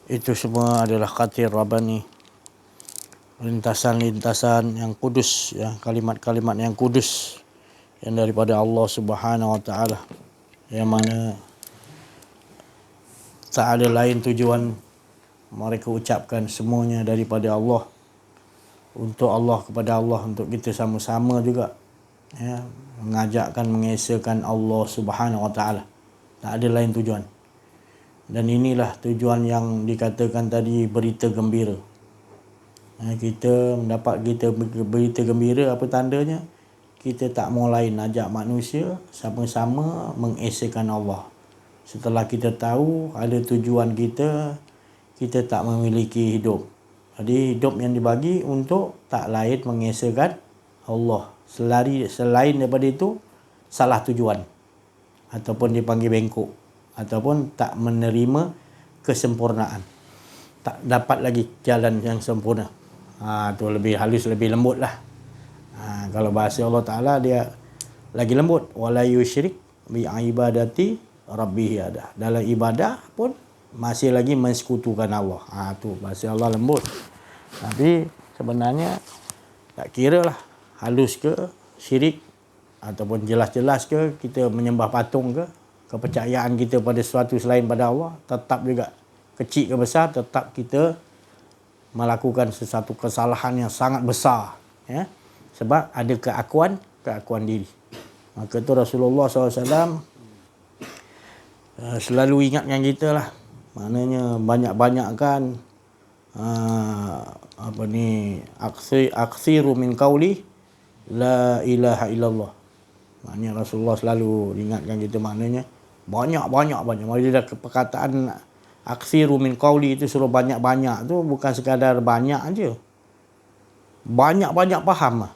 itu semua adalah khatir Rabbani, lintasan-lintasan yang kudus, ya, kalimat-kalimat yang kudus yang daripada Allah Subhanahu wa taala, yang mana tak ada lain tujuan mereka ucapkan, semuanya daripada Allah, untuk Allah, kepada Allah, untuk kita sama-sama juga, ya, mengajakkan, mengesakan Allah Subhanahu wa taala. Tak ada lain tujuan. Dan inilah tujuan yang dikatakan tadi, berita gembira. Kita mendapat berita gembira, apa tandanya? Kita tak mau lain, ajak manusia sama-sama mengesakan Allah. Setelah kita tahu ada tujuan kita tak memiliki hidup. Jadi hidup yang dibagi untuk tak lain mengesakan Allah. Selain daripada itu, salah tujuan, ataupun dipanggil bengkok, ataupun tak menerima kesempurnaan, tak dapat lagi jalan yang sempurna. Tu lebih halus, lebih lembut lah. Kalau bahasa Allah Ta'ala, dia lagi lembut. Wala yusyrik bi ibadati rabbih ada. Dalam ibadah pun masih lagi mensekutukan Allah. Tu bahasa Allah lembut. Tapi sebenarnya tak kira lah halus ke, syirik, ataupun jelas-jelas ke, kita menyembah patung ke, kepercayaan kita pada sesuatu selain pada Allah, tetap juga kecil ke besar, tetap kita melakukan sesuatu kesalahan yang sangat besar, ya, sebab ada keakuan diri. Maka tu Rasulullah SAW selalu ingatkan kita lah, maknanya banyak-banyakkan aksiru min qauli la ilaha illallah. Maknanya Rasulullah selalu ingatkan kita, maknanya banyak. Maksudnya perkataan aksiru min qauli itu, suruh banyak-banyak tu bukan sekadar banyak aja. Banyak-banyak faham lah.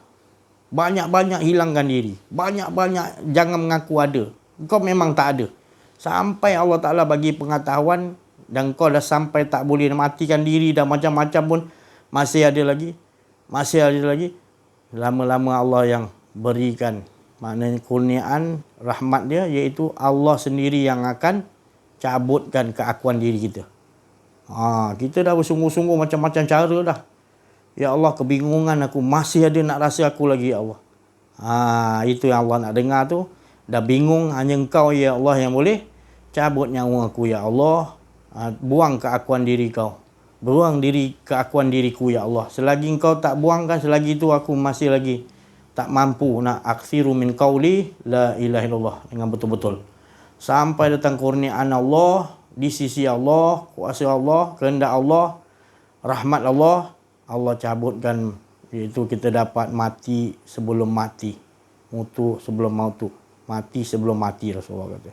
Banyak-banyak hilangkan diri. Banyak-banyak jangan mengaku ada. Kau memang tak ada. Sampai Allah Ta'ala bagi pengetahuan dan kau dah sampai tak boleh matikan diri dan macam-macam pun masih ada lagi. Lama-lama Allah yang berikan, maknanya kurniaan rahmat dia, iaitu Allah sendiri yang akan cabutkan keakuan diri kita. Kita dah bersungguh-sungguh macam-macam cara dah. Ya Allah, kebingungan aku, masih ada nak rasa aku lagi ya Allah. Itu yang Allah nak dengar tu. Dah bingung, hanya Engkau ya Allah yang boleh cabut nyawa aku ya Allah. Buang keakuan diri kau. Buang keakuan diriku ya Allah. Selagi Engkau tak buangkan, selagi itu aku masih lagi tak mampu nak aksiru min qauli la ilaha illallah dengan betul-betul. Sampai datang kurniaan Allah, di sisi Allah, kuasa Allah, kehendak Allah, rahmat Allah, Allah cabutkan, iaitu kita dapat mati sebelum mati. Mutu sebelum mautu. Mati sebelum mati, Rasulullah kata.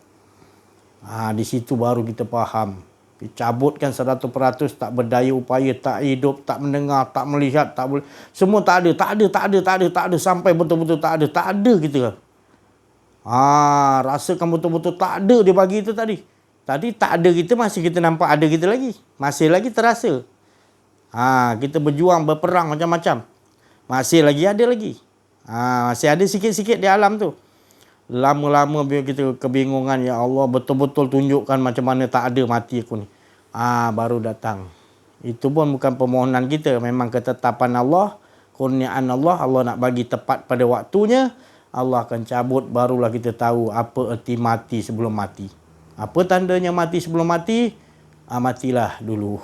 Di situ baru kita faham. Dicabutkan 100%, tak berdaya upaya, tak hidup, tak mendengar, tak melihat, tak boleh. Semua tak ada. Sampai betul-betul tak ada kita. Rasakan betul-betul tak ada dia bagi itu tadi. Tadi tak ada kita, masih kita nampak ada kita lagi. Masih lagi terasa. Kita berjuang, berperang macam-macam. Masih lagi ada lagi. Masih ada sikit-sikit di alam tu. Lama-lama bila kita kebingungan, ya Allah betul-betul tunjukkan macam mana tak ada mati aku ni. Baru datang. Itu pun bukan permohonan kita. Memang ketetapan Allah, kurniaan Allah. Allah nak bagi tepat pada waktunya. Allah akan cabut, barulah kita tahu apa erti mati sebelum mati. Apa tandanya mati sebelum mati? Matilah dulu.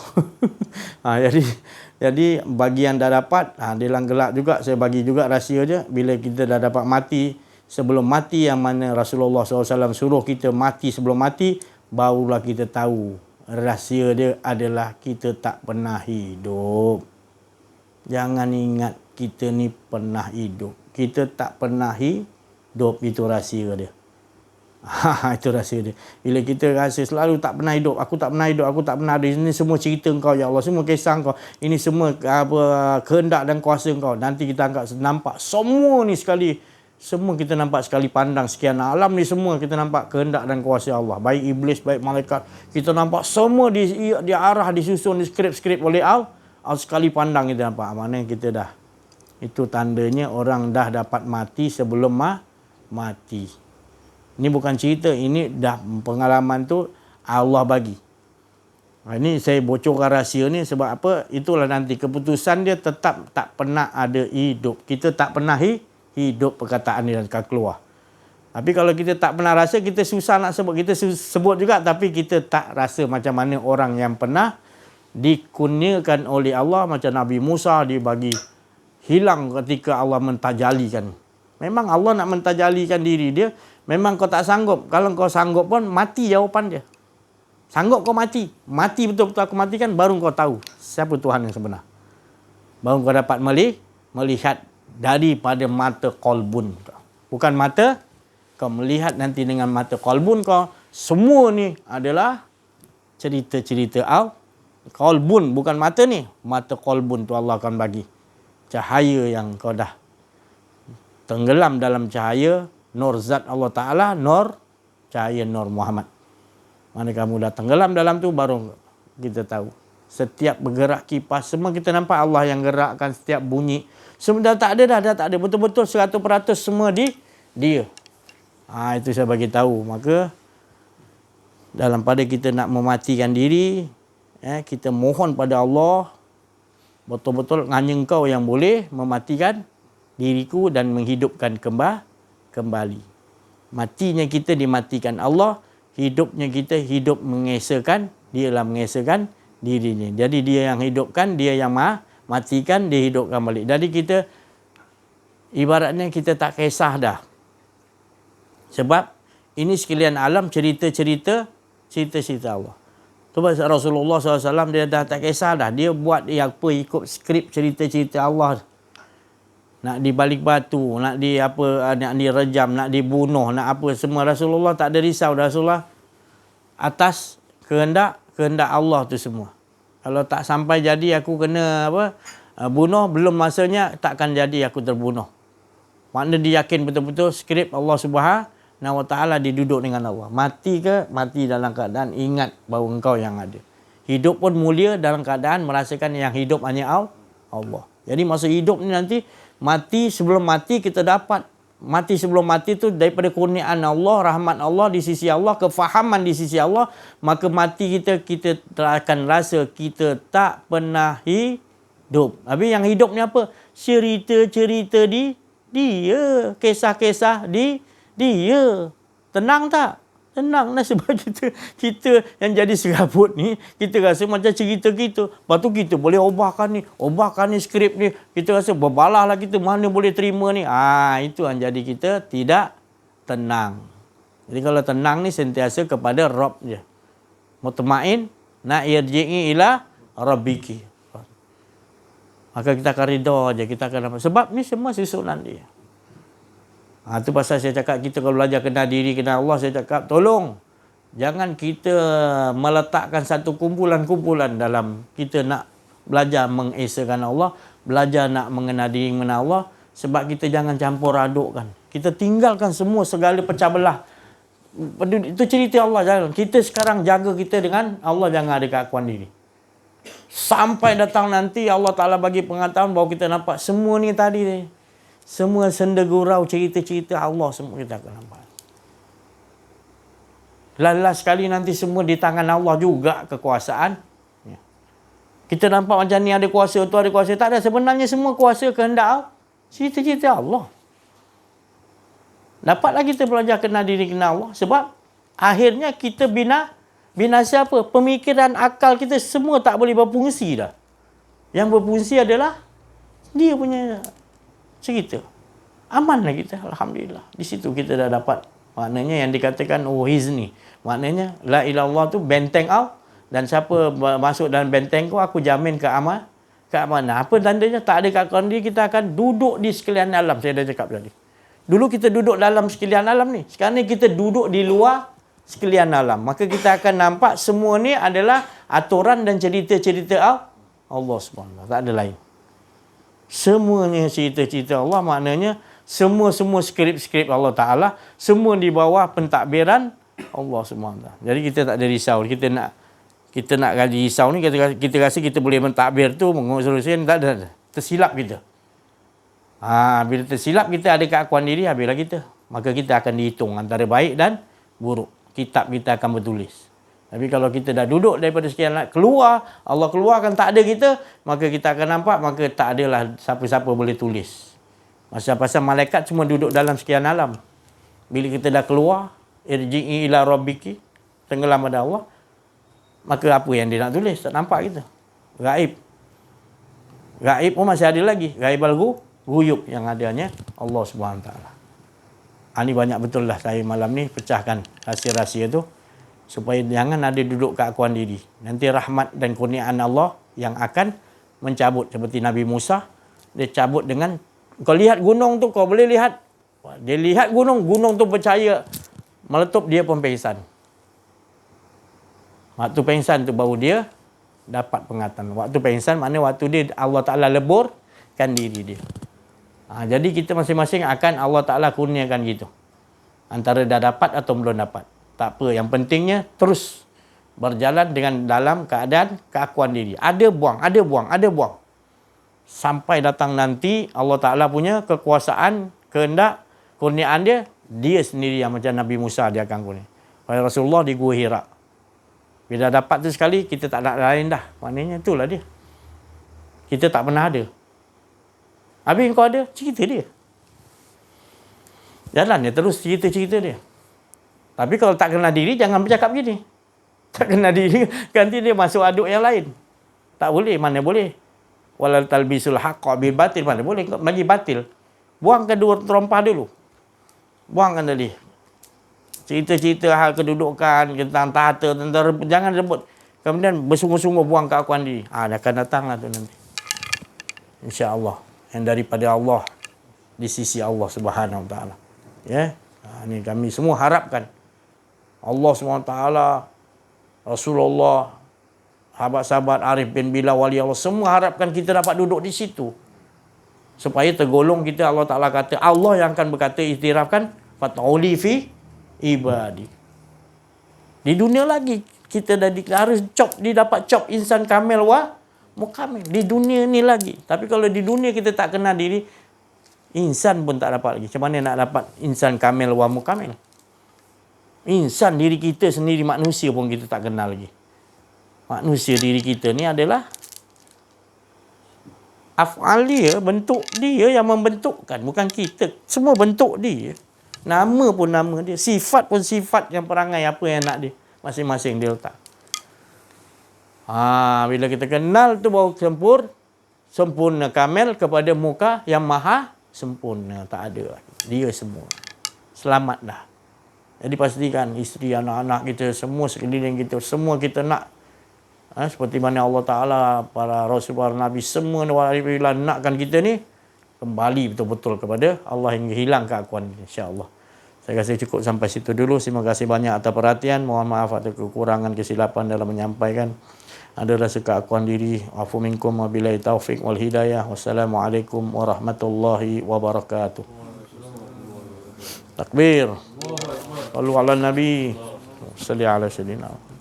Jadi bagi yang dah dapat, dia lang gelak juga, saya bagi juga rahsia je. Bila kita dah dapat mati sebelum mati, yang mana Rasulullah SAW suruh kita mati sebelum mati, barulah kita tahu rahsia dia adalah kita tak pernah hidup. Jangan ingat kita ni pernah hidup. Kita tak pernah hidup, itu rahsia dia. Itu rahsia dia. Bila kita rasa selalu tak pernah hidup, aku tak pernah hidup, aku tak pernah ada, ini semua cerita Engkau ya Allah, semua kisah Engkau, ini semua kehendak dan kuasa Engkau. Nanti kita nampak semua ni sekali, semua kita nampak sekali pandang, sekian alam ni semua kita nampak kehendak dan kuasa Allah. Baik iblis, baik malaikat, kita nampak semua diarah, disusun, diskrip oleh Allah. Sekali pandang kita nampak. Mana kita dah, itu tandanya orang dah dapat mati sebelum mati. Ini bukan cerita, ini dah pengalaman tu Allah bagi. Ini saya bocorkan rahsia ni sebab apa? Itulah nanti keputusan dia tetap tak pernah ada hidup. Kita tak pernah hidup, perkataan ni akan keluar. Tapi kalau kita tak pernah rasa, kita susah nak sebut. Kita sebut juga tapi kita tak rasa macam mana orang yang pernah dikurniakan oleh Allah. Macam Nabi Musa, dia bagi hilang ketika Allah mentajalikan. Memang Allah nak mentajalikan diri dia. Memang kau tak sanggup. Kalau kau sanggup pun, mati jawapan dia. Sanggup kau mati. Mati betul-betul aku matikan, baru kau tahu siapa Tuhan yang sebenar. Baru kau dapat melihat daripada mata kolbun kau. Bukan mata, kau melihat nanti dengan mata kolbun kau. Semua ni adalah cerita-cerita kolbun, bukan mata ni. Mata kolbun tu Allah akan bagi. Cahaya yang kau dah tenggelam dalam cahaya nur zat Allah Ta'ala, nur cahaya nur Muhammad. Mana kamu dah tenggelam dalam tu, baru kita tahu. Setiap bergerak kipas, semua kita nampak Allah yang gerakkan setiap bunyi. Semua dah tak ada dah tak ada. Betul-betul 100% semua dia. Itu saya bagi tahu. Maka dalam pada kita nak mematikan diri, kita mohon pada Allah, betul-betul hanya Engkau yang boleh mematikan diriku dan menghidupkan kembali. Matinya kita dimatikan Allah, hidupnya kita hidup mengesakan, dialah mengesakan dirinya. Jadi dia yang hidupkan, dia yang matikan, dia hidupkan balik. Jadi kita ibaratnya kita tak kisah dah. Sebab ini sekalian alam cerita-cerita Allah. Sebab Rasulullah SAW dia dah tak kisah dah. Dia buat apa ikut skrip cerita-cerita Allah. Nak dibalik batu, nak direjam, nak dibunuh, nak apa semua. Rasulullah tak ada risau. Rasulullah atas kehendak Allah tu semua. Kalau tak sampai jadi aku kena bunuh, belum masanya takkan jadi aku terbunuh. Makna dia yakin betul-betul skrip Allah Subhanahu Wa Ta'ala diduduk dengan Allah. Mati ke? Mati dalam keadaan ingat bahawa engkau yang ada. Hidup pun mulia dalam keadaan merasakan yang hidup hanya Allah. Jadi masa hidup ni nanti, mati sebelum mati kita dapat mati sebelum mati tu daripada kurniaan Allah, rahmat Allah di sisi Allah, kefahaman di sisi Allah, maka mati kita akan rasa kita tak pernah hidup. Habis yang hidup ni apa? Cerita-cerita di dia, kisah-kisah di dia. Tenang tak? Tenang lah, sebab kita yang jadi serabut ni, kita rasa macam cerita kita. Lepas tu kita boleh ubahkan ni skrip ni. Kita rasa berbalah lah kita, mana boleh terima ni. Itu yang jadi kita tidak tenang. Jadi kalau tenang ni sentiasa kepada Rabb je. Mutmain, na irji'i ila rabbiki. Maka kita akan rida je, kita akan dapat. Sebab ni semua susunan dia. Itu pasal saya cakap kita kalau belajar kenal diri, kenal Allah, saya cakap tolong jangan kita meletakkan satu kumpulan-kumpulan dalam kita nak belajar mengesakan Allah, belajar nak mengenal diri, mengenal Allah, sebab kita jangan campur adukkan. Kita tinggalkan semua segala pecah belah. Itu cerita Allah. Jangan. Kita sekarang jaga kita dengan Allah, jangan ada keakuan diri. Sampai datang nanti Allah Ta'ala bagi pengetahuan bahawa kita nampak semua ni tadi. Semua senda gurau cerita-cerita Allah semua kita akan nampak. Last sekali nanti semua di tangan Allah juga kekuasaan. Kita nampak macam ni ada kuasa, tu ada kuasa. Tak ada, sebenarnya semua kuasa kehendak cerita-cerita Allah. Dapatlah kita belajar kenal diri, kenal Allah. Sebab akhirnya kita binasa apa? Pemikiran, akal kita semua tak boleh berfungsi dah. Yang berfungsi adalah dia punya cerita. Amanlah kita, alhamdulillah. Di situ kita dah dapat maknanya yang dikatakan hizni. Maknanya la ilallah tu benteng au, dan siapa masuk dalam benteng aku jamin keamanan. Apa tandanya? Tak ada keakuan diri, kita akan duduk di sekalian alam. Saya dah cakap tadi. Dulu kita duduk dalam sekalian alam ni. Sekarang ni kita duduk di luar sekalian alam. Maka kita akan nampak semua ni adalah aturan dan cerita-cerita Allah SWT. Tak ada lain. Semuanya cerita-cerita Allah, maknanya semua skrip-skrip Allah Ta'ala, semua di bawah pentadbiran Allah SWT. Jadi kita tak ada risau. Kita nak gaji risau ni, kita rasa kita boleh mentadbir tu, menguruskan, tak ada. Tersilap kita. Bila tersilap kita ada keakuan diri, habislah kita. Maka kita akan dihitung antara baik dan buruk. Kitab kita akan bertulis. Tapi kalau kita dah duduk daripada sekian keluar, Allah keluarkan tak ada kita, maka kita akan nampak, maka tak adalah siapa-siapa boleh tulis. Pasal malaikat cuma duduk dalam sekian alam. Bila kita dah keluar, irji'i ila rabbiki, tenggelam pada Allah, maka apa yang dia nak tulis? Tak nampak kita. Gaib. Gaib pun masih ada lagi. Gaib al-ghuyub yang adanya Allah SWT. Ini banyak betul lah saya malam ni pecahkan rahsia-rahsia tu. Supaya jangan ada duduk keakuan diri. Nanti rahmat dan kurniaan Allah yang akan mencabut. Seperti Nabi Musa, dia cabut dengan, kau lihat gunung tu, kau boleh lihat. Dia lihat gunung tu percaya meletup, dia pun pengsan. Waktu pengsan tu baru dia dapat pengetahuan. Waktu pengsan maknanya waktu dia Allah Ta'ala leburkan diri dia. Jadi kita masing-masing akan Allah Ta'ala kurniakan gitu. Antara dah dapat atau belum dapat. Tak apa, yang pentingnya terus berjalan dengan dalam keadaan keakuan diri. Ada buang. Sampai datang nanti Allah Ta'ala punya kekuasaan, kehendak, kurniaan dia sendiri yang macam Nabi Musa dia akan kurnia. Pada Rasulullah di Gua Hira. Bila dapat tu sekali, kita tak nak lain dah. Maknanya itulah dia. Kita tak pernah ada. Habis kau ada, cerita dia. Jalan dia terus cerita-cerita dia. Tapi kalau tak kenal diri, jangan bercakap gini. Tak kenal diri, ganti dia masuk aduk yang lain. Tak boleh, mana boleh. Walal talbisul haqqa bil batil, mana boleh. Bagi batil. Buangkan dua terompah dulu. Buangkan tadi. Cerita-cerita hal kedudukan, tentang tahta, tentang rebut. Jangan rebut. Kemudian bersungguh-sungguh buang keakuan diri. Dia akan datanglah tu nanti. InsyaAllah. Yang daripada Allah. Di sisi Allah Subhanahu Wa Ta'ala. Ya. Ini kami semua harapkan. Allah SWT, Rasulullah, sahabat-sahabat Arif bin Bilal, wali Allah, semua harapkan kita dapat duduk di situ. Supaya tergolong kita, Allah Ta'ala kata, Allah yang akan berkata, iktirafkan, fat'uli fi ibadi. Di dunia lagi, kita dah harus dapat cop insan kamil wa mukamil. Di dunia ni lagi. Tapi kalau di dunia kita tak kenal diri, Insan pun tak dapat lagi. Macam mana nak dapat insan kamil wa mukamil? Insan diri kita sendiri, manusia pun kita tak kenal lagi. Manusia diri kita ni adalah af'al dia, bentuk dia yang membentukkan, bukan kita. Semua bentuk dia. Nama pun nama dia, sifat pun sifat yang perangai apa yang nak dia. Masing-masing dia letak. Bila kita kenal tu baru sempurna kamil kepada muka yang maha sempurna. Tak ada. Dia semua. Selamat dah. Jadi pastikan isteri, anak-anak kita, semua sekeliling kita, semua kita nak. Seperti mana Allah Ta'ala, para Rasul, para Nabi, semua waliullah nakkan kita ni kembali betul-betul kepada Allah hingga hilang keakuan kita, insya-Allah. Saya rasa cukup sampai situ dulu. Terima kasih banyak atas perhatian. Mohon maaf atas kekurangan, kesilapan dalam menyampaikan. Ada rasa keakuan diri. Afu minkum wabillahi taufiq wal hidayah. Wassalamualaikum warahmatullahi wabarakatuh. Takbir. Sallu ala Nabi. Salli ala sayyidina.